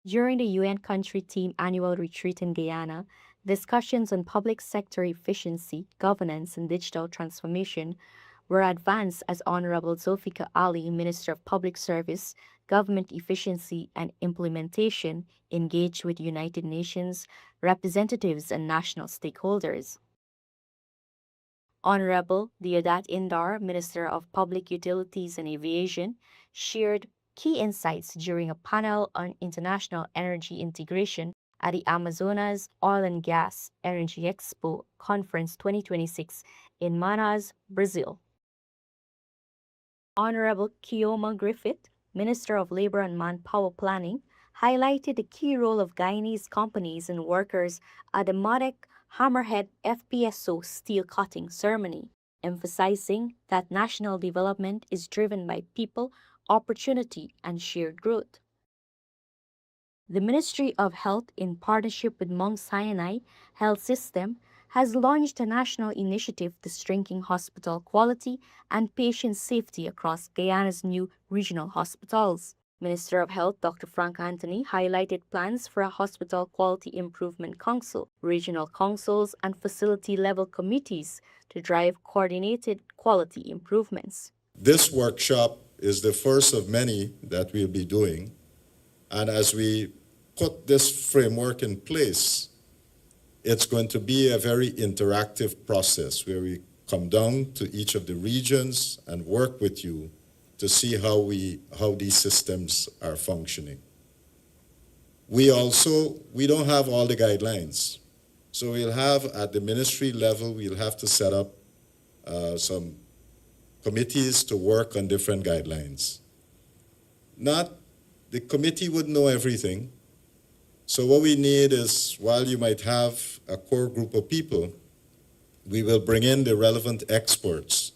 During the UN Country Team Annual Retreat in Guyana, discussions on public sector efficiency, governance, and digital transformation were advanced as Honorable Zulfikar Ali, Minister of Public Service, Government Efficiency and Implementation, engaged with United Nations representatives and national stakeholders. Honorable Deodat Indar, Minister of Public Utilities and Aviation, shared key insights during a panel on international energy integration at the Amazonas Oil and Gas Energy Expo Conference 2026 in Manaus, Brazil. Honorable Kioma Griffith, Minister of Labor and Manpower Planning, highlighted the key role of Guyanese companies and workers at the Modec Hammerhead FPSO steel cutting ceremony, emphasizing that national development is driven by people, opportunity, and shared growth. The Ministry of Health, in partnership with Mount Sinai Health System, has launched a national initiative to strengthen hospital quality and patient safety across Guyana's new regional hospitals. Minister of Health Dr. Frank Anthony highlighted plans for a Hospital Quality Improvement Council, regional councils, and facility-level committees to drive coordinated quality improvements. This workshop is the first of many that we'll be doing, and as we put this framework in place, it's going to be a very interactive process where we come down to each of the regions and work with you to see how these systems are functioning. We don't have all the guidelines. So we'll have at the ministry level, we'll have to set up some committees to work on different guidelines. The committee would know everything. So what we need is, while you might have a core group of people, we will bring in the relevant experts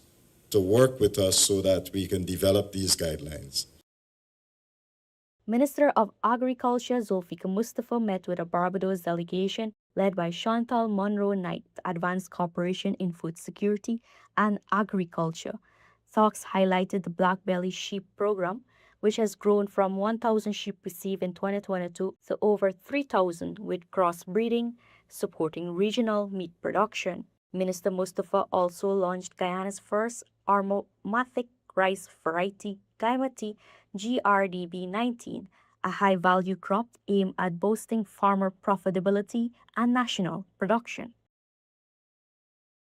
to work with us so that we can develop these guidelines. Minister of Agriculture Zulfikar Mustafa met with a Barbados delegation led by Chantal Monroe Knight to advance cooperation in food security and agriculture. Talks highlighted the Black Belly Sheep Program, which has grown from 1,000 sheep received in 2022 to over 3,000 with crossbreeding, supporting regional meat production. Minister Mustafa also launched Guyana's first aromatic rice variety, Gaimati GRDB19, a high-value crop aimed at boosting farmer profitability and national production.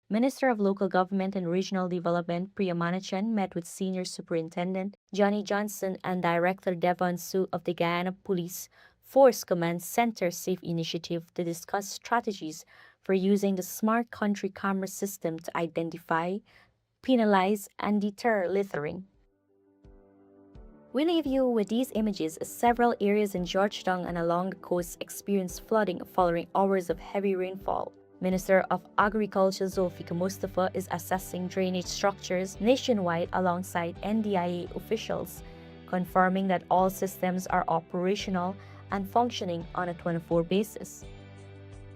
Minister of Local Government and Regional Development Priya Manachan met with Senior Superintendent Johnny Johnson and Director Devon Su of the Guyana Police Force Command Center SAFE initiative to discuss strategies for using the Smart Country Camera system to identify, penalize, and deter littering. We leave you with these images as several areas in Georgetown and along the coast experienced flooding following hours of heavy rainfall. Minister of Agriculture Zulfikar Mustafa is assessing drainage structures nationwide alongside NDIA officials, confirming that all systems are operational and functioning on a 24 basis.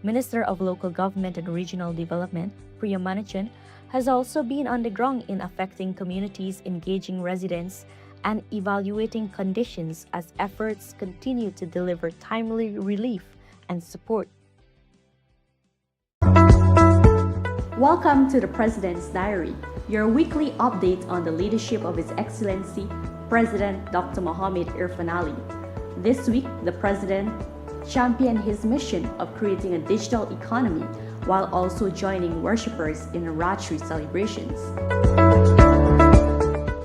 Minister of Local Government and Regional Development, Priya Manachan, has also been on the ground in affecting communities, engaging residents, and evaluating conditions as efforts continue to deliver timely relief and support. Welcome to the President's Diary, your weekly update on the leadership of His Excellency President Dr. Mohamed Irfaan Ali. This week, the President championed his mission of creating a digital economy while also joining worshippers in Ratri celebrations.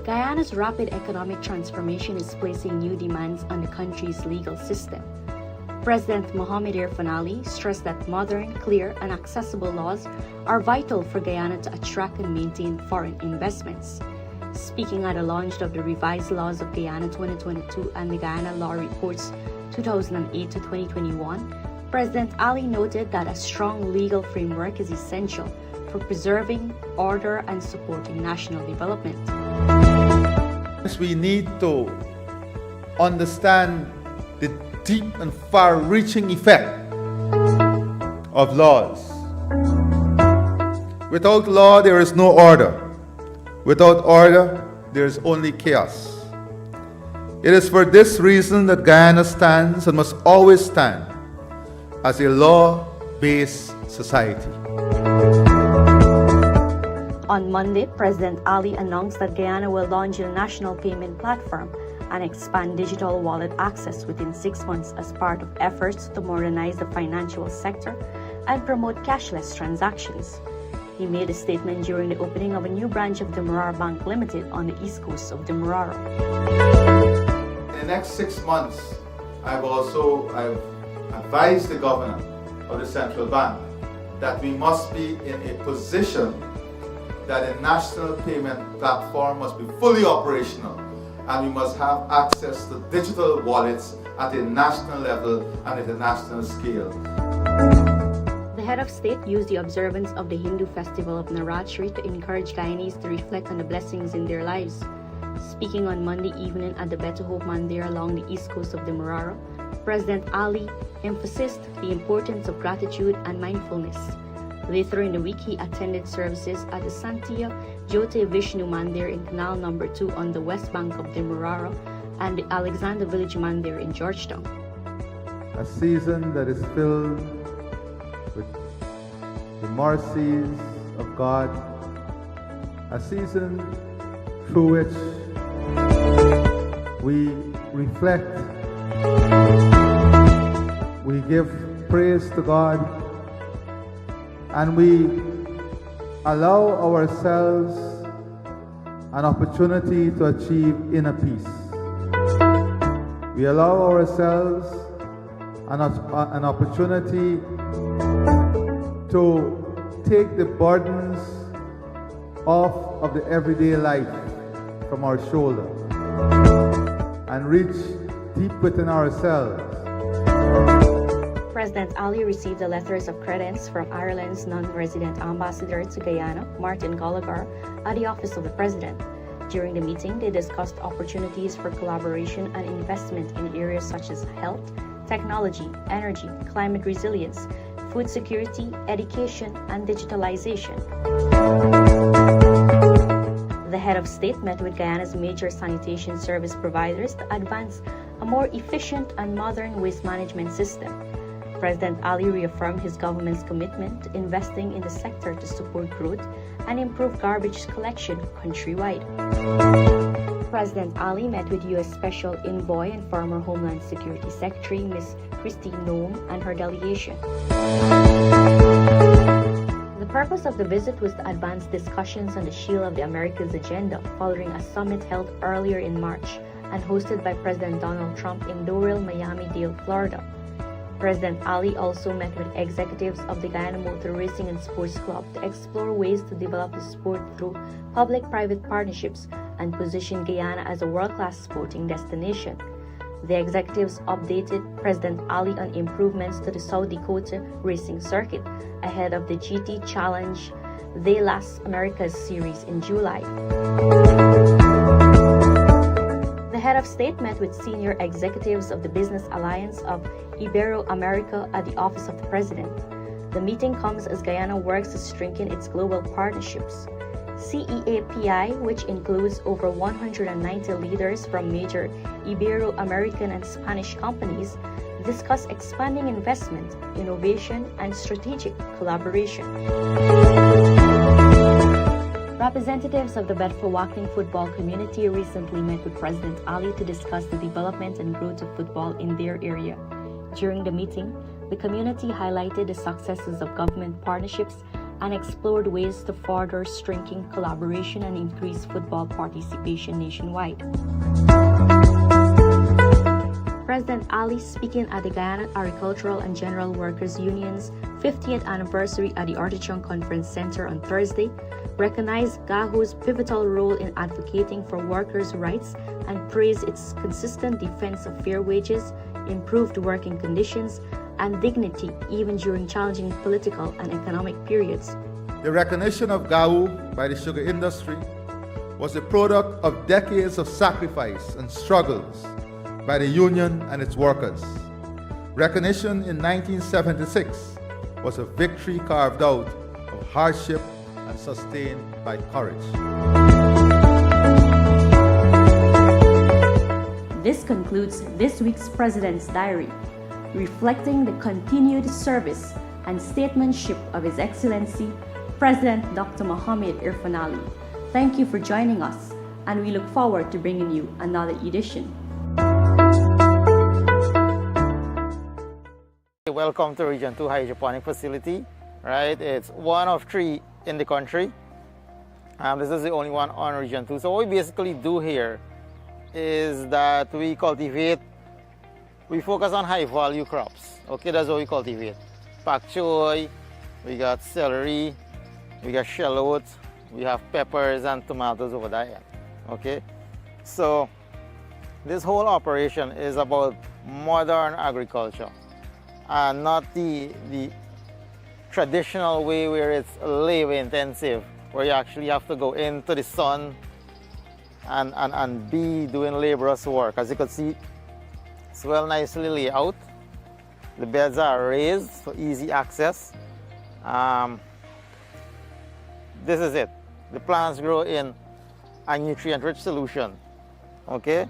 Guyana's rapid economic transformation is placing new demands on the country's legal system. President Mohamed Irfaan Ali stressed that modern, clear, and accessible laws are vital for Guyana to attract and maintain foreign investments. Speaking at the launch of the revised laws of Guyana 2022 and the Guyana Law Reports 2008 to 2021, President Ali noted that a strong legal framework is essential for preserving order and supporting national development. We need to understand the deep and far-reaching effect of laws. Without law, there is no order. Without order, there is only chaos. It is for this reason that Guyana stands and must always stand as a law-based society. On Monday, President Ali announced that Guyana will launch a national payment platform and expand digital wallet access within 6 months as part of efforts to modernize the financial sector and promote cashless transactions. He made a statement during the opening of a new branch of Demerara Bank Limited on the east coast of Demerara. In the next 6 months, I've advised the governor of the central bank that we must be in a position that a national payment platform must be fully operational, and we must have access to digital wallets at a national level and at a national scale. The head of state used the observance of the Hindu festival of Navratri to encourage Guyanese to reflect on the blessings in their lives. Speaking on Monday evening at the Better Hope Mandir along the east coast of Demerara, President Ali emphasized the importance of gratitude and mindfulness. Later in the week, he attended services at the Santiya Jyote Vishnu Mandir in Canal No. 2 on the west bank of Demerara and the Alexander Village Mandir in Georgetown. A season that is filled with the mercies of God, a season through which we reflect, we give praise to God, and we allow ourselves an opportunity to achieve inner peace. We allow ourselves an opportunity to take the burdens off of the everyday life from our shoulder and reach deep within ourselves. President Ali received the letters of credence from Ireland's non-resident ambassador to Guyana, Martin Gallagher, at the office of the president. During the meeting, they discussed opportunities for collaboration and investment in areas such as health, technology, energy, climate resilience, food security, education, and digitalization. The head of state met with Guyana's major sanitation service providers to advance a more efficient and modern waste management system. President Ali reaffirmed his government's commitment to investing in the sector to support growth and improve garbage collection countrywide. President Ali met with U.S. Special Envoy and former Homeland Security Secretary Ms. Christine Noem and her delegation. The purpose of the visit was to advance discussions on the Shield of the Americas agenda following a summit held earlier in March and hosted by President Donald Trump in Doral, Miami-Dade, Florida. President Ali also met with executives of the Guyana Motor Racing and Sports Club to explore ways to develop the sport through public-private partnerships and position Guyana as a world-class sporting destination. The executives updated President Ali on improvements to the South Dakota racing circuit ahead of the GT Challenge They Las Americas series in July. The head of state met with senior executives of the Business Alliance of Ibero-America at the office of the president. The meeting comes as Guyana works to strengthen its global partnerships. CEAPI, which includes over 190 leaders from major Ibero-American and Spanish companies, discuss expanding investment, innovation, and strategic collaboration. Representatives of the Bedford-Walking football community recently met with President Ali to discuss the development and growth of football in their area. During the meeting, the community highlighted the successes of government partnerships and explored ways to further strengthen collaboration and increase football participation nationwide. President Ali, speaking at the Guyana Agricultural and General Workers Union's 50th anniversary at the Artichoke Conference Center on Thursday, recognized GAHU's pivotal role in advocating for workers' rights and praised its consistent defense of fair wages, improved working conditions, and dignity even during challenging political and economic periods. The recognition of GAHU by the sugar industry was the product of decades of sacrifice and struggles by the union and its workers. Recognition in 1976 was a victory carved out of hardship and sustained by courage. This concludes this week's President's Diary, reflecting the continued service and statesmanship of His Excellency, President Dr. Mohamed Irfaan Ali. Thank you for joining us, and we look forward to bringing you another edition. Welcome to Region 2 Hydroponic Facility, right? It's one of 3 in the country. This is the only one on Region 2. So what we basically do here is that we focus on high value crops. Okay, that's what we cultivate. Pak choy, we got celery, we got shallot, we have peppers and tomatoes over there. Okay, so this whole operation is about modern agriculture and not the traditional way where it's labor intensive, where you actually have to go into the sun and be doing laborious work. As you can see, it's well nicely laid out. The beds are raised for easy access. This is it. The plants grow in a nutrient-rich solution. Okay?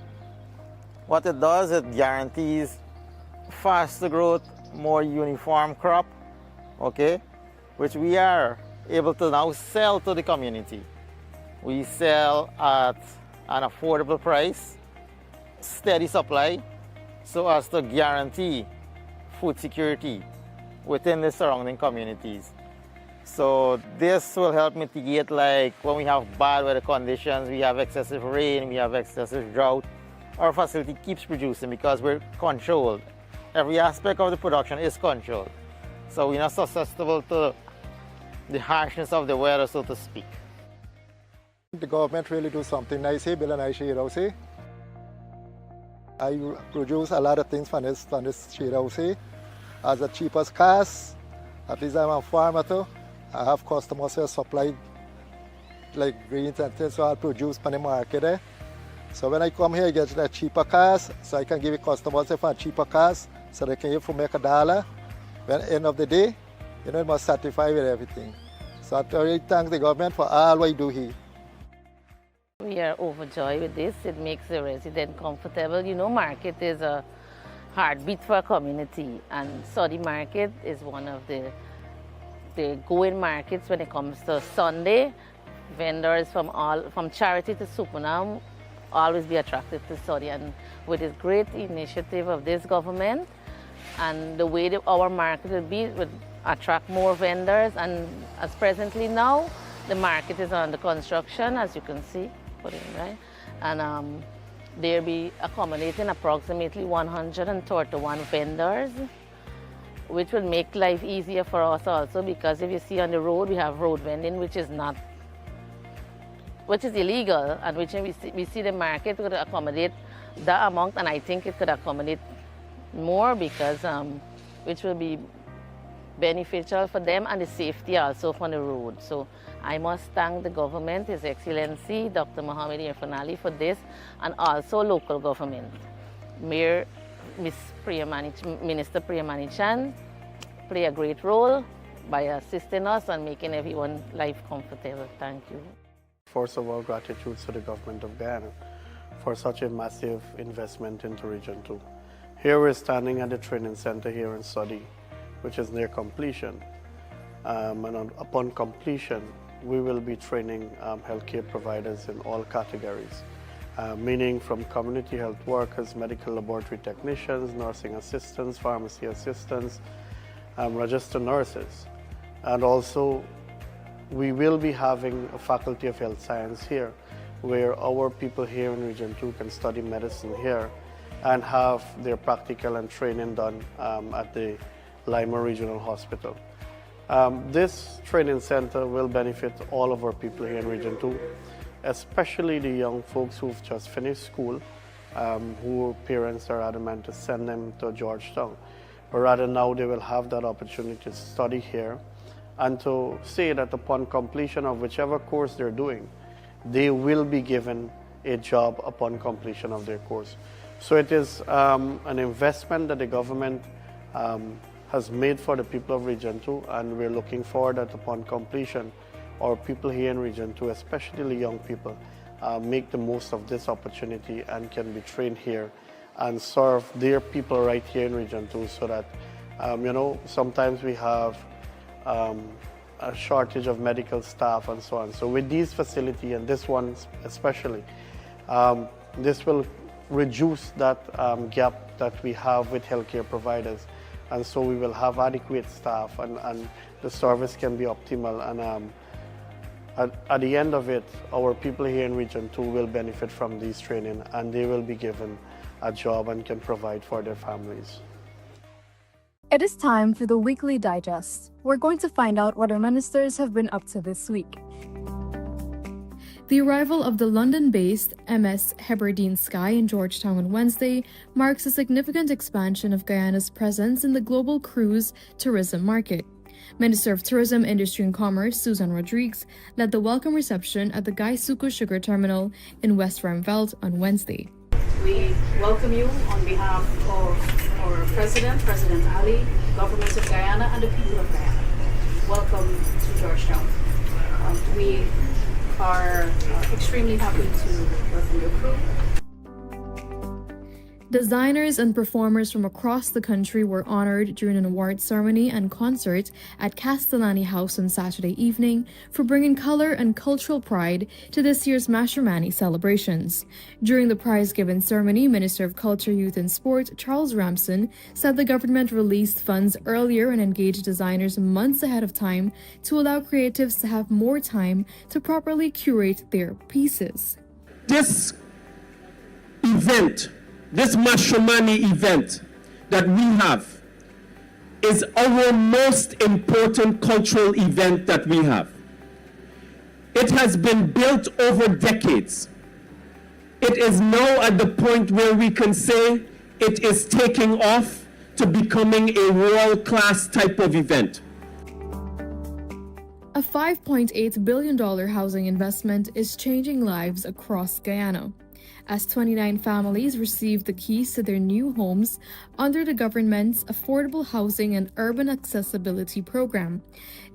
What it does, it guarantees faster growth, more uniform crop, okay, which we are able to now sell to the community. We sell at an affordable price, steady supply, so as to guarantee food security within the surrounding communities. So this will help mitigate, like when we have bad weather conditions, we have excessive rain, we have excessive drought, our facility keeps producing because we're controlled. Every aspect of the production is controlled. So we're not susceptible to the harshness of the weather, so to speak. The government really do something nice here, build a nice shade house here. I produce a lot of things from this shade house here. As the cheapest cost, at least I'm a farmer too. I have customers who supply like greens and things, so I produce for the market there. So when I come here, I get a cheaper cost, so I can give it customers for a cheaper cost, so they can even make $1. When at the end of the day, you know, you must satisfy with everything. So I really thank the government for all what you do here. We are overjoyed with this. It makes the resident comfortable. You know, market is a heartbeat for a community, and Saudi market is one of the going markets when it comes to Sunday. Vendors from charity to Supunam always be attracted to Saudi, and with this great initiative of this government and the way that our market would attract more vendors, and as presently now the market is under construction, as you can see, right? And they'll be accommodating approximately 131 vendors, which will make life easier for us also, because if you see on the road, we have road vending, which is illegal, and which we see the market could accommodate that amount, and I think it could accommodate more, because which will be beneficial for them and the safety also for the road. So I must thank the government, His Excellency Dr. Mohamed Irfaan Ali, for this, and also local government. Mayor Minister Priyamanichan play a great role by assisting us and making everyone's life comfortable. Thank you. First of all, gratitude to the government of Guyana for such a massive investment into Region 2. Here we're standing at the training center here in Saudi, which is near completion. And upon completion, we will be training healthcare providers in all categories. meaning from community health workers, medical laboratory technicians, nursing assistants, pharmacy assistants, registered nurses. And also, we will be having a Faculty of Health Science here, where our people here in Region 2 can study medicine here and have their practical and training done at the Lima Regional Hospital. This training center will benefit all of our people here in Region 2, especially the young folks who've just finished school, who parents are adamant to send them to Georgetown. But rather now they will have that opportunity to study here and to say that upon completion of whichever course they're doing, they will be given a job upon completion of their course. So it is an investment that the government has made for the people of Region 2, and we're looking forward that upon completion, our people here in Region 2, especially the young people, make the most of this opportunity and can be trained here and serve their people right here in Region 2, so that, sometimes we have a shortage of medical staff and so on. So with these facilities, and this one especially, this will reduce that gap that we have with healthcare providers. And so we will have adequate staff, and the service can be optimal. And at the end of it, our people here in Region 2 will benefit from these training, and they will be given a job and can provide for their families. It is time for the Weekly Digest. We're going to find out what our ministers have been up to this week. The arrival of the London-based MS Hebridean Sky in Georgetown on Wednesday marks a significant expansion of Guyana's presence in the global cruise tourism market. Minister of Tourism, Industry and Commerce, Susan Rodriguez, led the welcome reception at the Gaisuku Sugar Terminal in West Remveld on Wednesday. We welcome you on behalf of our President Ali, government of Guyana, and the people of Guyana. Welcome to Georgetown. We are extremely happy to welcome your crew. Designers and performers from across the country were honored during an award ceremony and concert at Castellani House on Saturday evening for bringing color and cultural pride to this year's Mashramani celebrations. During the prize-giving ceremony, Minister of Culture, Youth and Sport Charles Ramson said the government released funds earlier and engaged designers months ahead of time to allow creatives to have more time to properly curate their pieces. This event, this Mashramani event that we have, is our most important cultural event that we have. It has been built over decades. It is now at the point where we can say it is taking off to becoming a world-class type of event. A $5.8 billion housing investment is changing lives across Guyana, as 29 families received the keys to their new homes under the government's Affordable Housing and Urban Accessibility Program.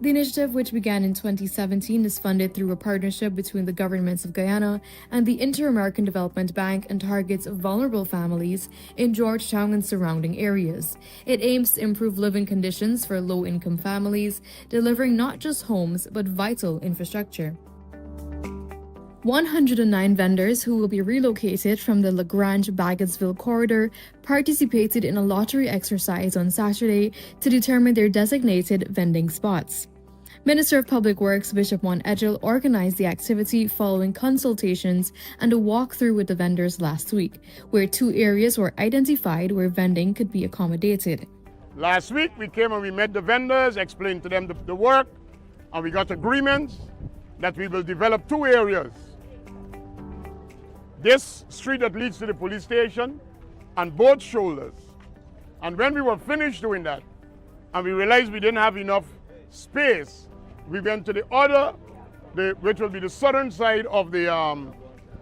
The initiative, which began in 2017, is funded through a partnership between the governments of Guyana and the Inter-American Development Bank and targets vulnerable families in Georgetown and surrounding areas. It aims to improve living conditions for low-income families, delivering not just homes but vital infrastructure. 109 vendors who will be relocated from the Lagrange-Baggotsville corridor participated in a lottery exercise on Saturday to determine their designated vending spots. Minister of Public Works Bishop Juan Edgel organized the activity following consultations and a walkthrough with the vendors last week, where 2 areas were identified where vending could be accommodated. Last week we came and we met the vendors, explained to them the work, and we got agreements that we will develop 2 areas. This street that leads to the police station and both shoulders. And when we were finished doing that, and we realized we didn't have enough space, we went to the other, which will be the southern side of the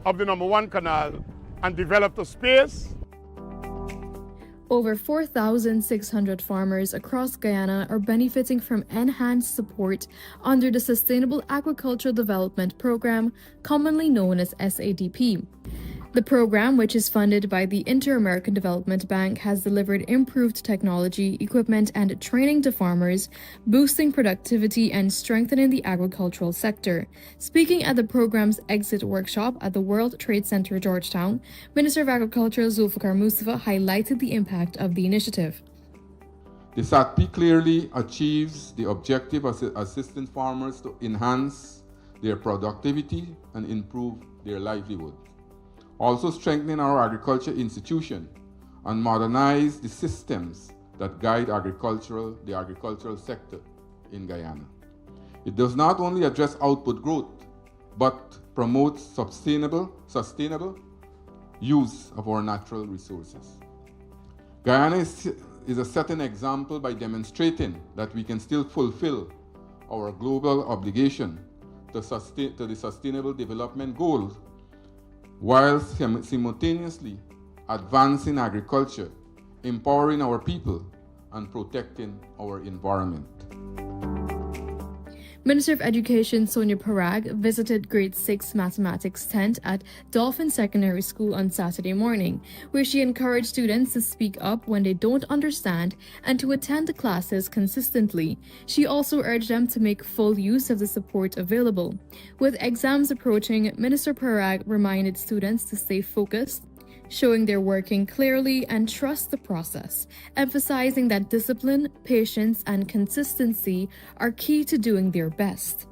number 1 canal, and developed a space. Over 4,600 farmers across Guyana are benefiting from enhanced support under the Sustainable Agricultural Development Program, commonly known as SADP. The program, which is funded by the Inter-American Development Bank, has delivered improved technology, equipment, and training to farmers, boosting productivity and strengthening the agricultural sector. Speaking at the program's exit workshop at the World Trade Center, Georgetown, Minister of Agriculture Zulfikar Mustafa highlighted the impact of the initiative. The SATP clearly achieves the objective of assisting farmers to enhance their productivity and improve their livelihood. Also strengthening our agriculture institution and modernize the systems that guide the agricultural sector in Guyana. It does not only address output growth, but promotes sustainable use of our natural resources. Guyana is a setting example by demonstrating that we can still fulfill our global obligation to the Sustainable Development Goals while simultaneously advancing agriculture, empowering our people, and protecting our environment. Minister of Education Sonia Parag visited Grade 6 Mathematics tent at Dolphin Secondary School on Saturday morning, where she encouraged students to speak up when they don't understand and to attend the classes consistently. She also urged them to make full use of the support available. With exams approaching, Minister Parag reminded students to stay focused, showing they're working clearly and trust the process, emphasizing that discipline, patience, and consistency are key to doing their best.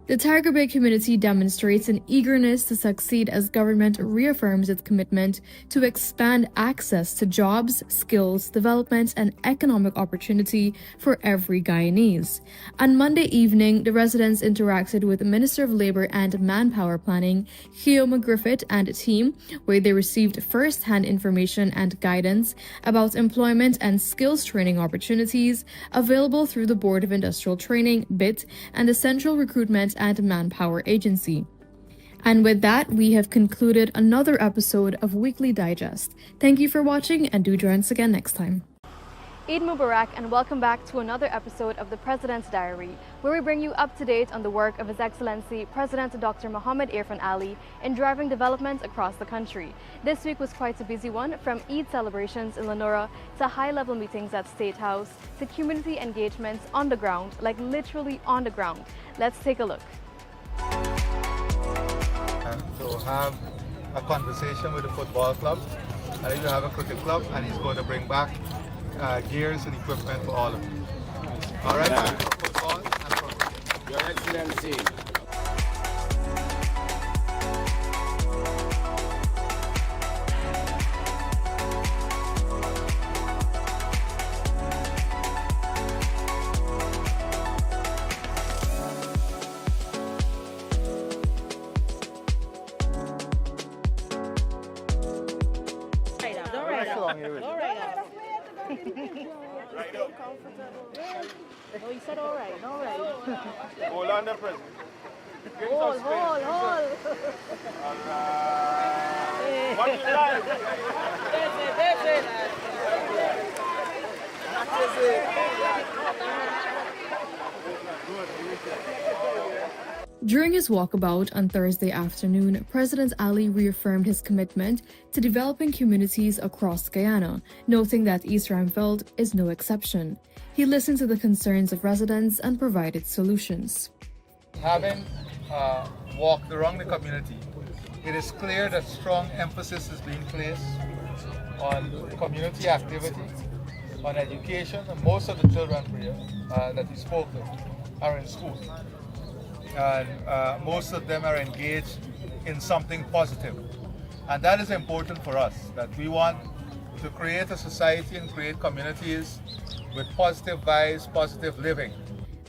The Tiger Bay community demonstrates an eagerness to succeed as government reaffirms its commitment to expand access to jobs, skills, development, and economic opportunity for every Guyanese. On Monday evening, the residents interacted with the Minister of Labour and Manpower Planning, Keoma Griffith, and a team, where they received first-hand information and guidance about employment and skills training opportunities available through the Board of Industrial Training, BIT, and the Central Recruitment and Manpower Agency. And with that, we have concluded another episode of Weekly Digest. Thank you for watching, and do join us again next time. Eid Mubarak, and welcome back to another episode of the President's Diary, where we bring you up to date on the work of His Excellency President Dr. Mohammed Irfan Ali in driving development across the country. This week was quite a busy one, from Eid celebrations in Lenora to high-level meetings at State House to community engagements on the ground, like literally on the ground. Let's take a look. To have a conversation with the football club, and then you have a cricket club, and he's going to bring back gears and equipment for all of you. All right? Yeah. For football and for cricket. Your Excellency. Oh, you said all right, all right. Hold on the President. Hold. All right. What is that? That's it. During his walkabout on Thursday afternoon, President Ali reaffirmed his commitment to developing communities across Guyana, noting that East Ramveld is no exception. He listened to the concerns of residents and provided solutions. Having walked around the community, it is clear that strong emphasis is being placed on community activity, on education, and most of the children here that he spoke to are in school. And most of them are engaged in something positive. And that is important for us, that we want to create a society and create communities with positive vibes, positive living.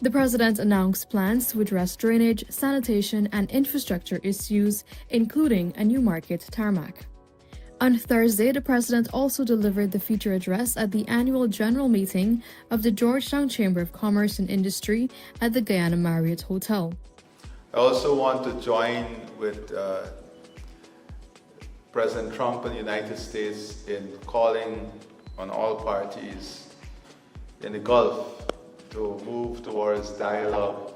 The president announced plans to address drainage, sanitation, and infrastructure issues, including a new market tarmac. On Thursday, the president also delivered the feature address at the annual general meeting of the Georgetown Chamber of Commerce and Industry at the Guyana Marriott Hotel. I also want to join with President Trump and the United States in calling on all parties in the Gulf to move towards dialogue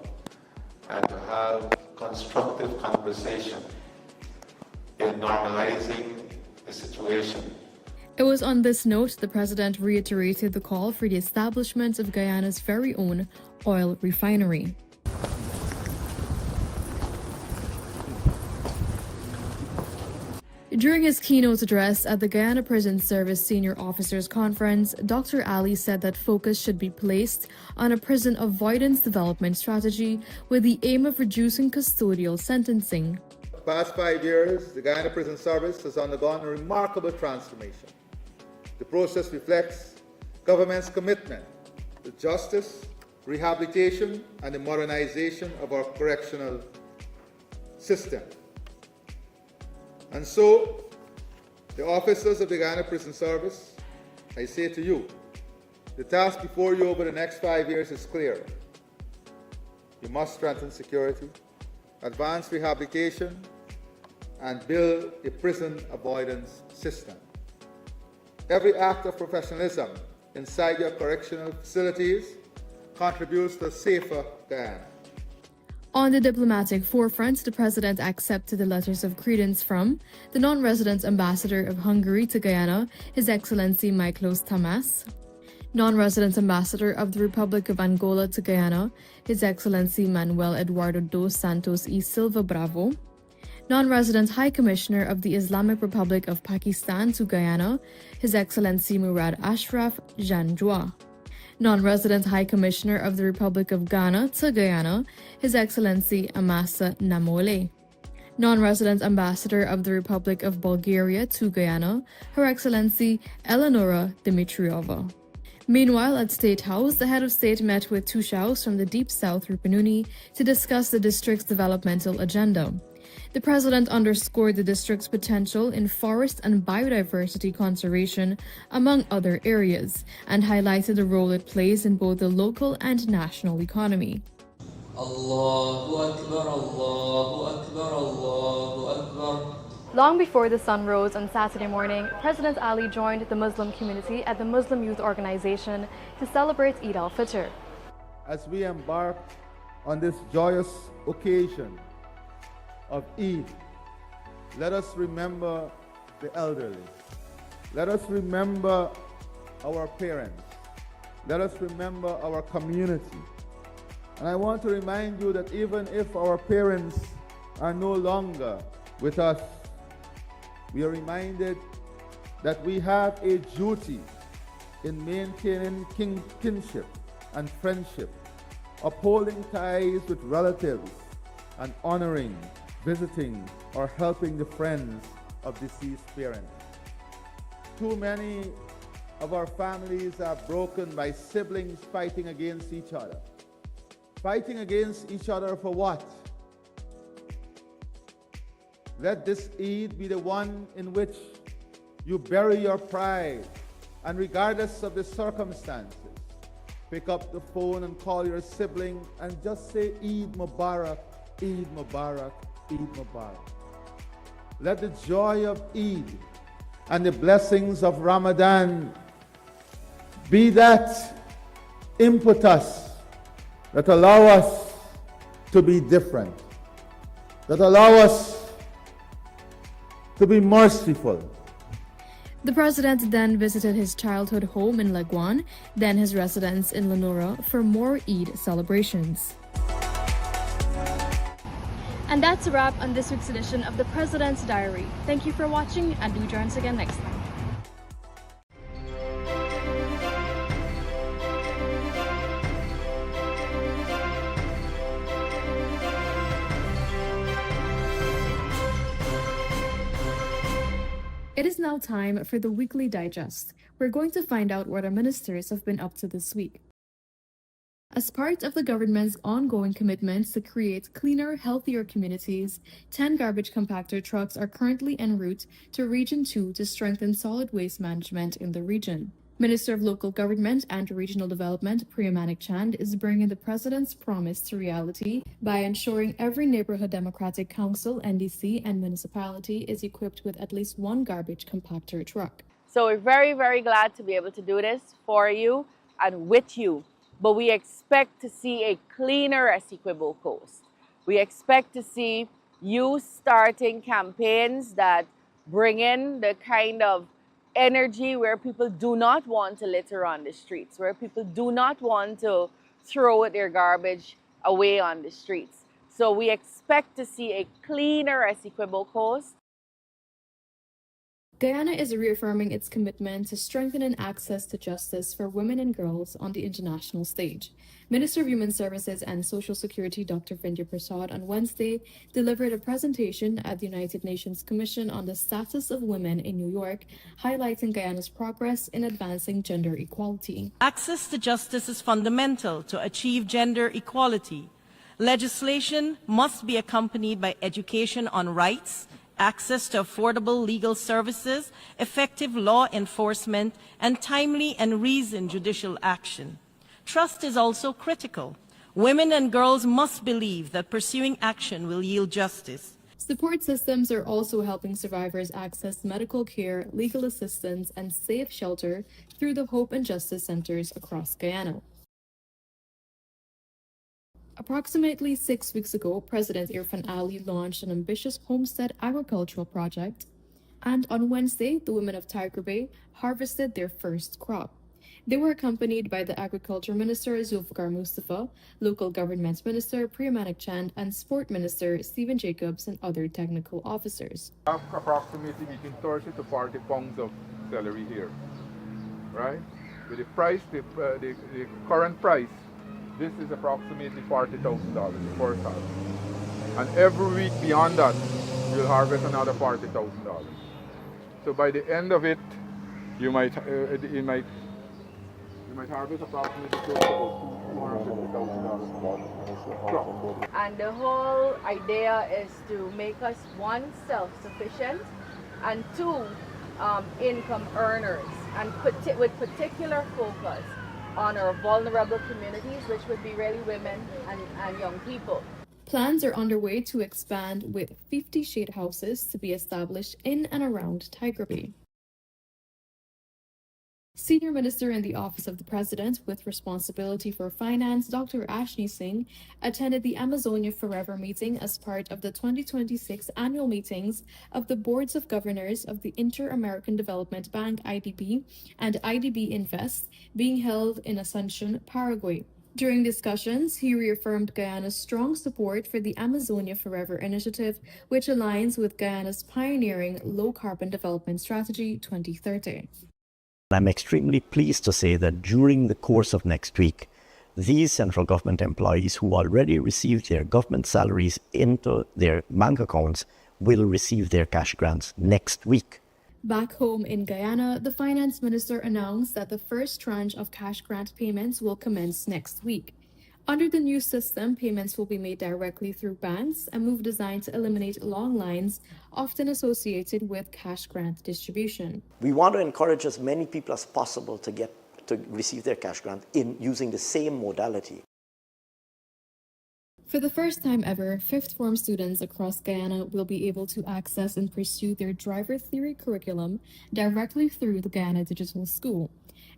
and to have constructive conversation in normalizing the situation. It was on this note the president reiterated the call for the establishment of Guyana's very own oil refinery. During his keynote address at the Guyana Prison Service Senior Officers Conference, Dr. Ali said that focus should be placed on a prison avoidance development strategy with the aim of reducing custodial sentencing. The past 5 years, the Guyana Prison Service has undergone a remarkable transformation. The process reflects government's commitment to justice, rehabilitation, and the modernization of our correctional system. And so, the officers of the Guyana Prison Service, I say to you, the task before you over the next 5 years is clear. You must strengthen security, advance rehabilitation, and build a prison avoidance system. Every act of professionalism inside your correctional facilities contributes to a safer Guyana. On the diplomatic forefront, the president accepted the letters of credence from the non-resident ambassador of Hungary to Guyana, His Excellency Michalos Tamas, non-resident ambassador of the Republic of Angola to Guyana, His Excellency Manuel Eduardo dos Santos y Silva Bravo, non-resident High Commissioner of the Islamic Republic of Pakistan to Guyana, His Excellency Murad Ashraf Janjua, non-resident High Commissioner of the Republic of Ghana to Guyana, His Excellency Amasa Namole, non-resident Ambassador of the Republic of Bulgaria to Guyana, Her Excellency Eleonora Dimitriova. Meanwhile, at State House, the head of state met with Tushaus from the Deep South Rupununi to discuss the district's developmental agenda. The president underscored the district's potential in forest and biodiversity conservation, among other areas, and highlighted the role it plays in both the local and national economy. Allahu Akbar, Allahu Akbar, Allahu Akbar. Long before the sun rose on Saturday morning, President Ali joined the Muslim community at the Muslim Youth Organization to celebrate Eid al-Fitr. As we embark on this joyous occasion of Eid, let us remember the elderly. Let us remember our parents. Let us remember our community. And I want to remind you that even if our parents are no longer with us, we are reminded that we have a duty in maintaining kinship and friendship, upholding ties with relatives, and honoring, visiting, or helping the friends of deceased parents. Too many of our families are broken by siblings fighting against each other. Fighting against each other for what? Let this Eid be the one in which you bury your pride, and regardless of the circumstances, pick up the phone and call your sibling and just say Eid Mubarak, Eid Mubarak, Eid Mubarak. Let the joy of Eid and the blessings of Ramadan be that impetus that allow us to be different, that allow us to be merciful. The president then visited his childhood home in Laguan, then his residence in Lenora for more Eid celebrations. And that's a wrap on this week's edition of the President's Diary. Thank you for watching, and do join us again next time. It is now time for the Weekly Digest. We're going to find out what our ministers have been up to this week. As part of the government's ongoing commitments to create cleaner, healthier communities, 10 garbage compactor trucks are currently en route to Region 2 to strengthen solid waste management in the region. Minister of Local Government and Regional Development, Priyamanik Chand, is bringing the president's promise to reality by ensuring every Neighborhood Democratic Council, NDC, and municipality is equipped with at least one garbage compactor truck. So we're very, very glad to be able to do this for you and with you. But we expect to see a cleaner Essequibo coast. We expect to see you starting campaigns that bring in the kind of energy where people do not want to litter on the streets, where people do not want to throw their garbage away on the streets. So we expect to see a cleaner Essequibo coast. Guyana is reaffirming its commitment to strengthening access to justice for women and girls on the international stage. Minister of Human Services and Social Security Dr. Vindya Prasad on Wednesday delivered a presentation at the United Nations Commission on the Status of Women in New York, highlighting Guyana's progress in advancing gender equality. Access to justice is fundamental to achieve gender equality. Legislation must be accompanied by education on rights, access to affordable legal services, effective law enforcement, and timely and reasoned judicial action. Trust is also critical. Women and girls must believe that pursuing action will yield justice. Support systems are also helping survivors access medical care, legal assistance, and safe shelter through the Hope and Justice Centers across Guyana. Approximately 6 weeks ago, President Irfan Ali launched an ambitious homestead agricultural project, and on Wednesday, the women of Tiger Bay harvested their first crop. They were accompanied by the Agriculture Minister Zulfikar Mustafa, Local Government Minister Priyamanik Chand, and Sport Minister Stephen Jacobs and other technical officers. Approximately between 30 to 40 pounds of celery here, right? With the price, the current price, this is approximately $40,000 per ton. And every week beyond that, you'll harvest another $40,000. So by the end of it, you might harvest approximately close to $250,000. And the whole idea is to make us, one, self-sufficient, and two, income earners, and with particular focus on our vulnerable communities, which would be really women and young people. Plans are underway to expand, with 50 shade houses to be established in and around Tiger Bay. Senior Minister in the Office of the President with responsibility for finance, Dr. Ashni Singh, attended the Amazonia Forever meeting as part of the 2026 annual meetings of the Boards of Governors of the Inter-American Development Bank, IDB, and IDB Invest, being held in Asuncion, Paraguay. During discussions, he reaffirmed Guyana's strong support for the Amazonia Forever initiative, which aligns with Guyana's pioneering low-carbon development strategy 2030. I'm extremely pleased to say that during the course of next week, these central government employees who already received their government salaries into their bank accounts will receive their cash grants next week. Back home in Guyana, the finance minister announced that the first tranche of cash grant payments will commence next week. Under the new system, payments will be made directly through banks, a move designed to eliminate long lines often associated with cash grant distribution. We want to encourage as many people as possible to receive their cash grant in using the same modality. For the first time ever, fifth form students across Guyana will be able to access and pursue their driver theory curriculum directly through the Guyana Digital School,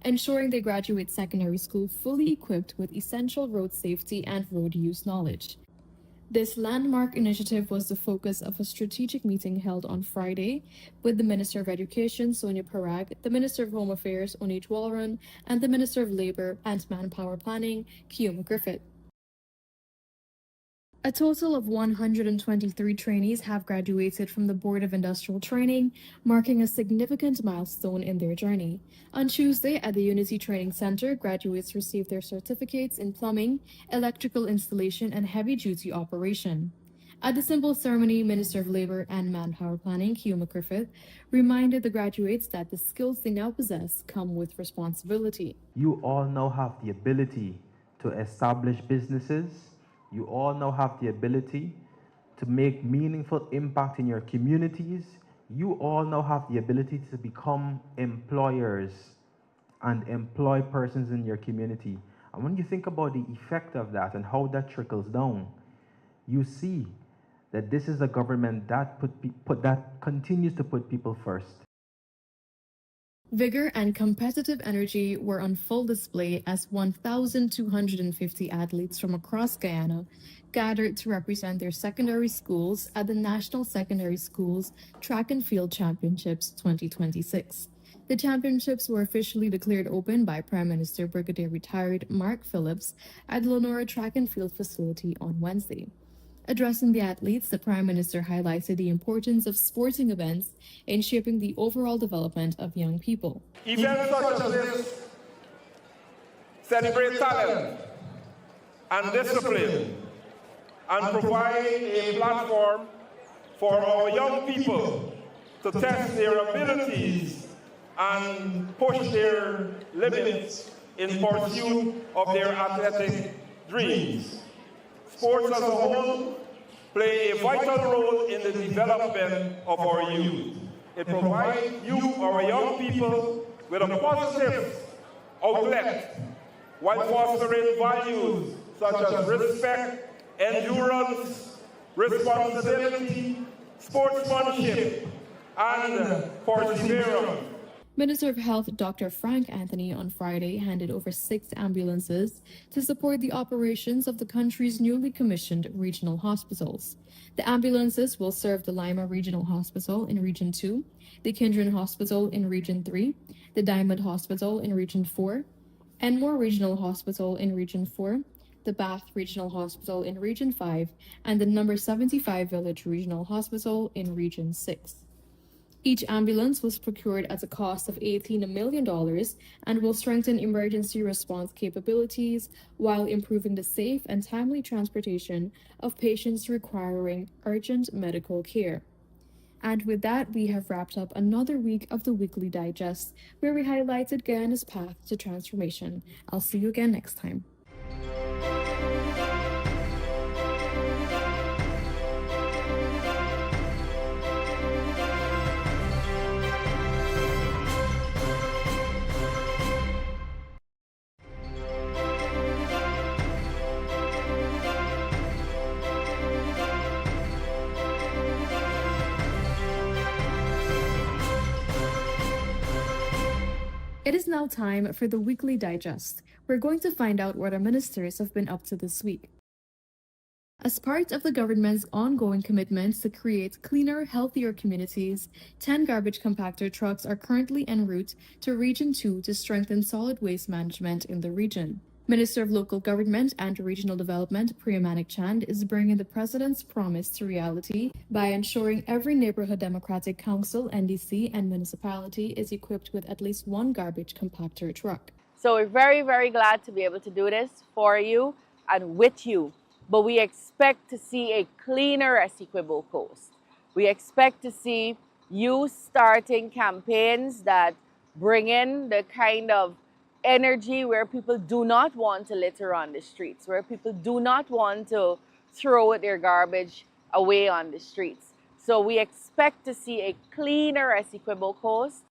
ensuring they graduate secondary school fully equipped with essential road safety and road use knowledge. This landmark initiative was the focus of a strategic meeting held on Friday with the Minister of Education, Sonia Parag, the Minister of Home Affairs, Onij Walron, and the Minister of Labour and Manpower Planning, Keoma Griffith. A total of 123 trainees have graduated from the Board of Industrial Training, marking a significant milestone in their journey. On Tuesday, at the Unity Training Center, graduates received their certificates in plumbing, electrical installation, and heavy-duty operation. At the simple ceremony, Minister of Labour and Manpower Planning, Keoma Griffith, reminded the graduates that the skills they now possess come with responsibility. You all now have the ability to establish businesses. You all now have the ability to make meaningful impact in your communities. You all now have the ability to become employers and employ persons in your community. And when you think about the effect of that and how that trickles down, you see that this is a government that that continues to put people first. Vigor and competitive energy were on full display as 1,250 athletes from across Guyana gathered to represent their secondary schools at the National Secondary Schools Track and Field Championships 2026. The championships were officially declared open by Prime Minister Brigadier Retired Mark Phillips at the Lenora Track and Field facility on Wednesday. Addressing the athletes, the Prime Minister highlighted the importance of sporting events in shaping the overall development of young people. Events such as this celebrate talent and discipline and provide a platform for our young people to test their abilities and push their limits in pursuit of their athletic dreams. Sports as a whole play a vital role in the development of our youth. It provides you, our young people, with a positive outlet while fostering values such as respect, endurance, responsibility, sportsmanship, and perseverance. Minister of Health Dr. Frank Anthony on Friday handed over 6 ambulances to support the operations of the country's newly commissioned regional hospitals. The ambulances will serve the Lima Regional Hospital in Region 2, the Kindred Hospital in Region 3, the Diamond Hospital in Region 4, Enmore Regional Hospital in Region 4, the Bath Regional Hospital in Region 5, and the number 75 Village Regional Hospital in Region 6. Each ambulance was procured at a cost of $18 million and will strengthen emergency response capabilities while improving the safe and timely transportation of patients requiring urgent medical care. And with that, we have wrapped up another week of the Weekly Digest, where we highlighted Guyana's path to transformation. I'll see you again next time. It is now time for the Weekly Digest. We're going to find out what our ministers have been up to this week. As part of the government's ongoing commitments to create cleaner, healthier communities, 10 garbage compactor trucks are currently en route to Region 2 to strengthen solid waste management in the region. Minister of Local Government and Regional Development Priya Manik Chand is bringing the President's promise to reality by ensuring every Neighborhood Democratic Council, NDC, and municipality is equipped with at least 1 garbage compactor truck. So we're very, very glad to be able to do this for you and with you. But we expect to see a cleaner Essequibo coast. We expect to see you starting campaigns that bring in the kind of energy where people do not want to litter on the streets, where people do not want to throw their garbage away on the streets. So we expect to see a cleaner Essequibo coast.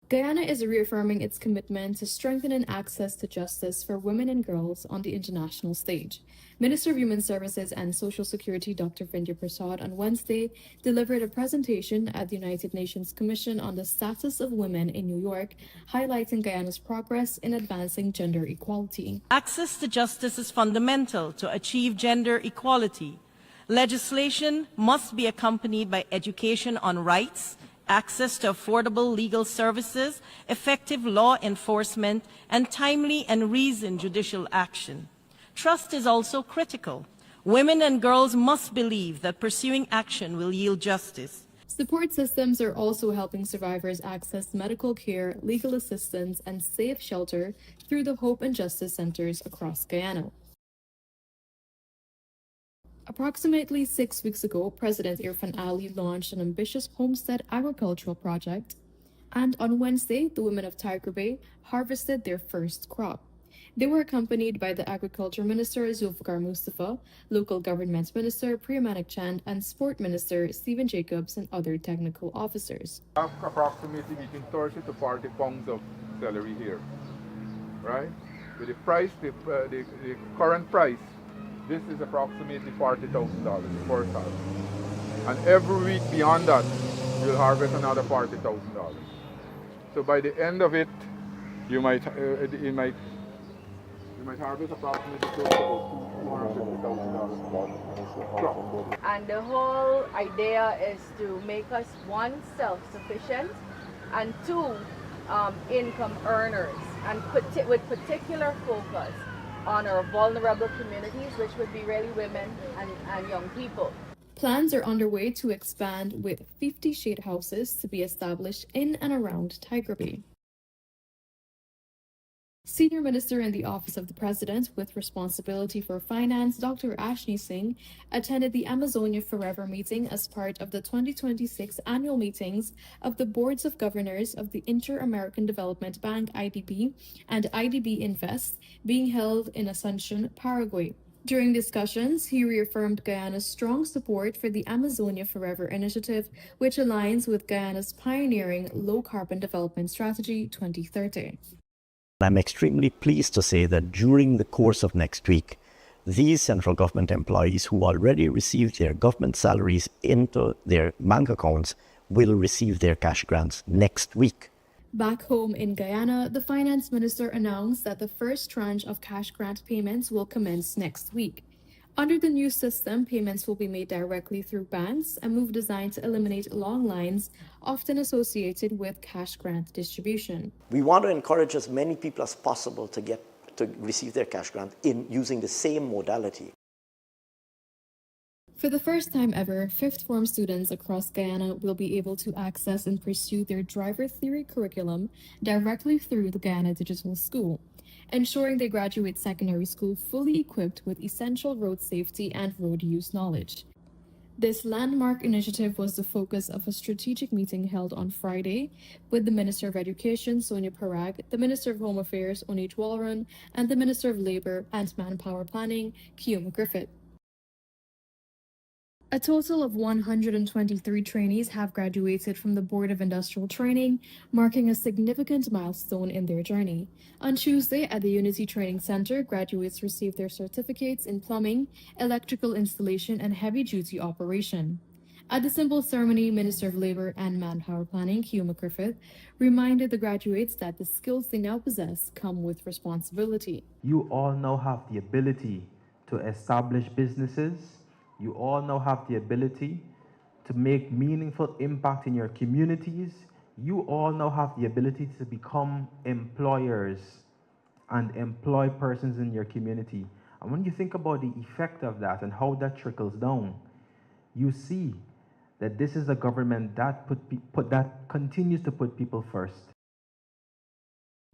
Guyana is reaffirming its commitment to strengthening access to justice for women and girls on the international stage. Minister of Human Services and Social Security Dr. Vindya Prasad on Wednesday delivered a presentation at the United Nations Commission on the Status of Women in New York, highlighting Guyana's progress in advancing gender equality. Access to justice is fundamental to achieve gender equality. Legislation must be accompanied by education on rights, access to affordable legal services, effective law enforcement, and timely and reasoned judicial action. Trust is also critical. Women and girls must believe that pursuing action will yield justice. Support systems are also helping survivors access medical care, legal assistance, and safe shelter through the Hope and Justice Centers across Guyana. Approximately 6 weeks ago, President Irfan Ali launched an ambitious homestead agricultural project, and on Wednesday, the women of Tiger Bay harvested their first crop. They were accompanied by the Agriculture Minister Zulfikar Mustafa, Local Government Minister Priya Manik Chand, and Sport Minister Stephen Jacobs and other technical officers. Approximately between 30 to 40 pounds of celery here, right? With the price, the current price, this is approximately $40,000 per salad. And every week beyond that, you'll harvest another $40,000. So by the end of it, you might harvest approximately close to about $250,000 crop. And the whole idea is to make us, one, self-sufficient, and two, income earners, and with particular focus on our vulnerable communities, which would be really women and young people. Plans are underway to expand, with 50 shade houses to be established in and around Tiger Bay. Senior Minister in the Office of the President with responsibility for finance, Dr. Ashni Singh, attended the Amazonia Forever meeting as part of the 2026 annual meetings of the Boards of Governors of the Inter-American Development Bank, IDB, and IDB Invest, being held in Asuncion, Paraguay. During discussions, he reaffirmed Guyana's strong support for the Amazonia Forever initiative, which aligns with Guyana's pioneering low-carbon development strategy 2030. I'm extremely pleased to say that during the course of next week, these central government employees who already received their government salaries into their bank accounts will receive their cash grants next week. Back home in Guyana, the finance minister announced that the first tranche of cash grant payments will commence next week. Under the new system, payments will be made directly through banks, a move designed to eliminate long lines often associated with cash grant distribution. We want to encourage as many people as possible to receive their cash grant in using the same modality. For the first time ever, fifth form students across Guyana will be able to access and pursue their driver theory curriculum directly through the Guyana Digital School, ensuring they graduate secondary school fully equipped with essential road safety and road use knowledge. This landmark initiative was the focus of a strategic meeting held on Friday with the Minister of Education, Sonia Parag, the Minister of Home Affairs, Onich Walron, and the Minister of Labour and Manpower Planning, Keoma Griffith. A total of 123 trainees have graduated from the Board of Industrial Training, marking a significant milestone in their journey. On Tuesday at the Unity Training Center, graduates received their certificates in plumbing, electrical installation, and heavy-duty operation. At the simple ceremony, Minister of Labour and Manpower Planning, Keoma Griffith, reminded the graduates that the skills they now possess come with responsibility. You all now have the ability to establish businesses. You all now have the ability to make meaningful impact in your communities. You all now have the ability to become employers and employ persons in your community. And when you think about the effect of that and how that trickles down, you see that this is a government that continues to put people first.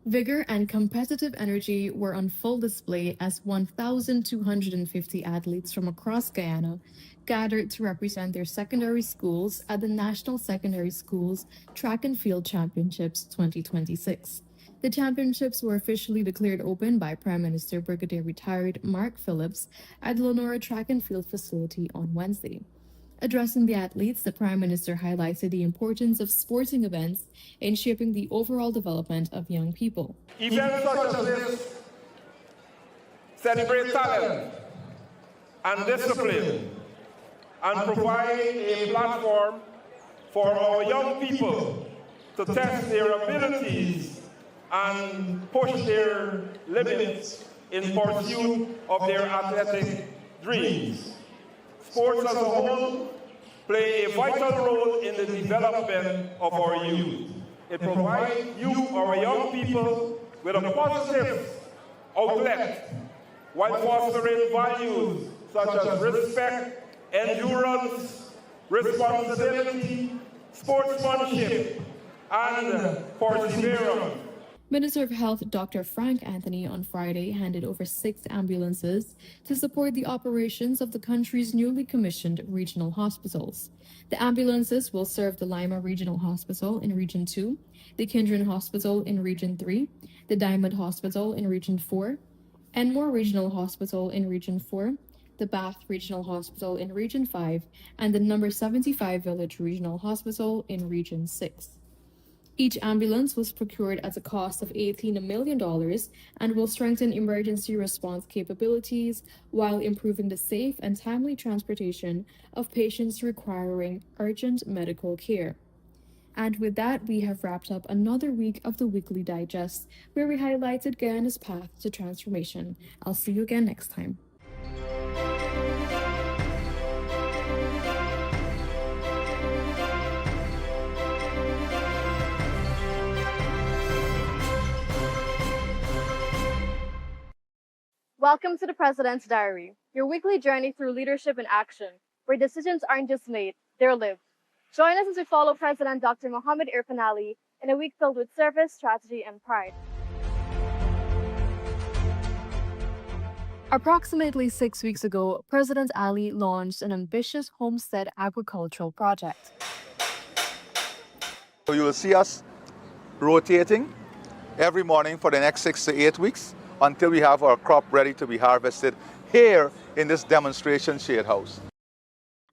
Vigor and competitive energy were on full display as 1,250 athletes from across Guyana gathered to represent their secondary schools at the National Secondary Schools Track and Field Championships 2026. The championships were officially declared open by Prime Minister Brigadier Retired Mark Phillips at the Lenora Track and Field facility on Wednesday. Addressing the athletes, the Prime Minister highlighted the importance of sporting events in shaping the overall development of young people. Events such as this celebrate talent and discipline and provide a platform for our young people to test their abilities and push their limits in pursuit of their athletic dreams. Sports as a whole play a vital role in the development of our youth. It provides you, our young people, with a positive outlet while fostering values such as respect, endurance, responsibility, sportsmanship, and perseverance. Minister of Health Dr. Frank Anthony on Friday handed over 6 ambulances to support the operations of the country's newly commissioned regional hospitals. The ambulances will serve the Lima Regional Hospital in Region 2, the Kindred Hospital in Region 3, the Diamond Hospital in Region 4, Enmore Regional Hospital in Region 4, the Bath Regional Hospital in Region 5, and the No. 75 Village Regional Hospital in Region 6. Each ambulance was procured at a cost of $18 million and will strengthen emergency response capabilities while improving the safe and timely transportation of patients requiring urgent medical care. And with that, we have wrapped up another week of the Weekly Digest, where we highlighted Guyana's path to transformation. I'll see you again next time. Welcome to the President's Diary, your weekly journey through leadership in action, where decisions aren't just made, they're lived. Join us as we follow President Dr. Mohammed Irfan Ali in a week filled with service, strategy, and pride. Approximately 6 weeks ago, President Ali launched an ambitious homestead agricultural project. So you will see us rotating every morning for the next 6 to 8 weeks until we have our crop ready to be harvested here in this demonstration shade house.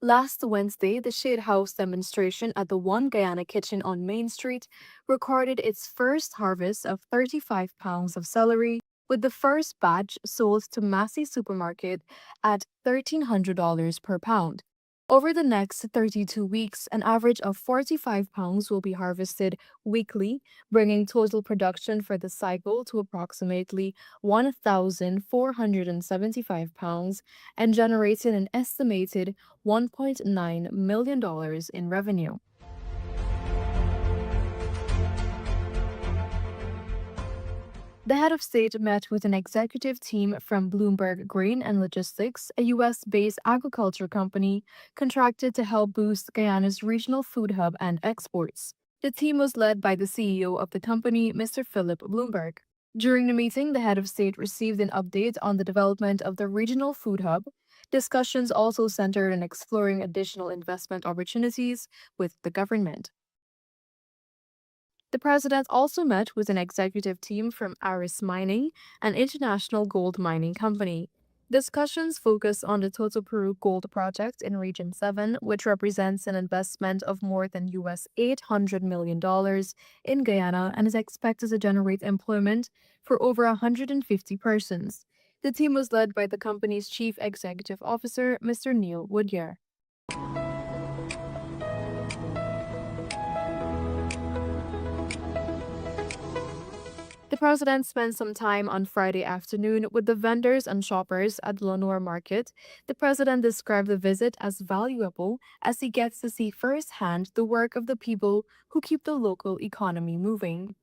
Last Wednesday, the Shade House demonstration at the One Guyana Kitchen on Main Street recorded its first harvest of 35 pounds of celery, with the first batch sold to Massey Supermarket at $1,300 per pound. Over the next 32 weeks, an average of 45 pounds will be harvested weekly, bringing total production for the cycle to approximately 1,475 pounds and generating an estimated $1.9 million in revenue. The head of state met with an executive team from Bloomberg Grain and Logistics, a U.S.-based agriculture company contracted to help boost Guyana's regional food hub and exports. The team was led by the CEO of the company, Mr. Philip Bloomberg. During the meeting, the head of state received an update on the development of the regional food hub. Discussions also centered on exploring additional investment opportunities with the government. The president also met with an executive team from Aris Mining, an international gold mining company. Discussions focus on the Toto Peru Gold Project in Region 7, which represents an investment of more than US $800 million in Guyana and is expected to generate employment for over 150 persons. The team was led by the company's chief executive officer, Mr. Neil Woodyer. The president spent some time on Friday afternoon with the vendors and shoppers at the Lenore Market. The president described the visit as valuable as he gets to see firsthand the work of the people who keep the local economy moving.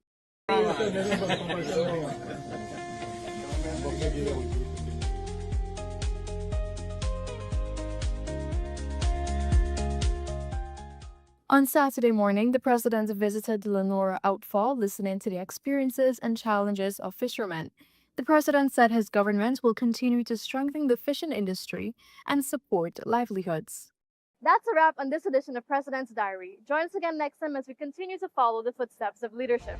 On Saturday morning, the president visited the Lenora outfall, listening to the experiences and challenges of fishermen. The president said his government will continue to strengthen the fishing industry and support livelihoods. That's a wrap on this edition of President's Diary. Join us again next time as we continue to follow the footsteps of leadership.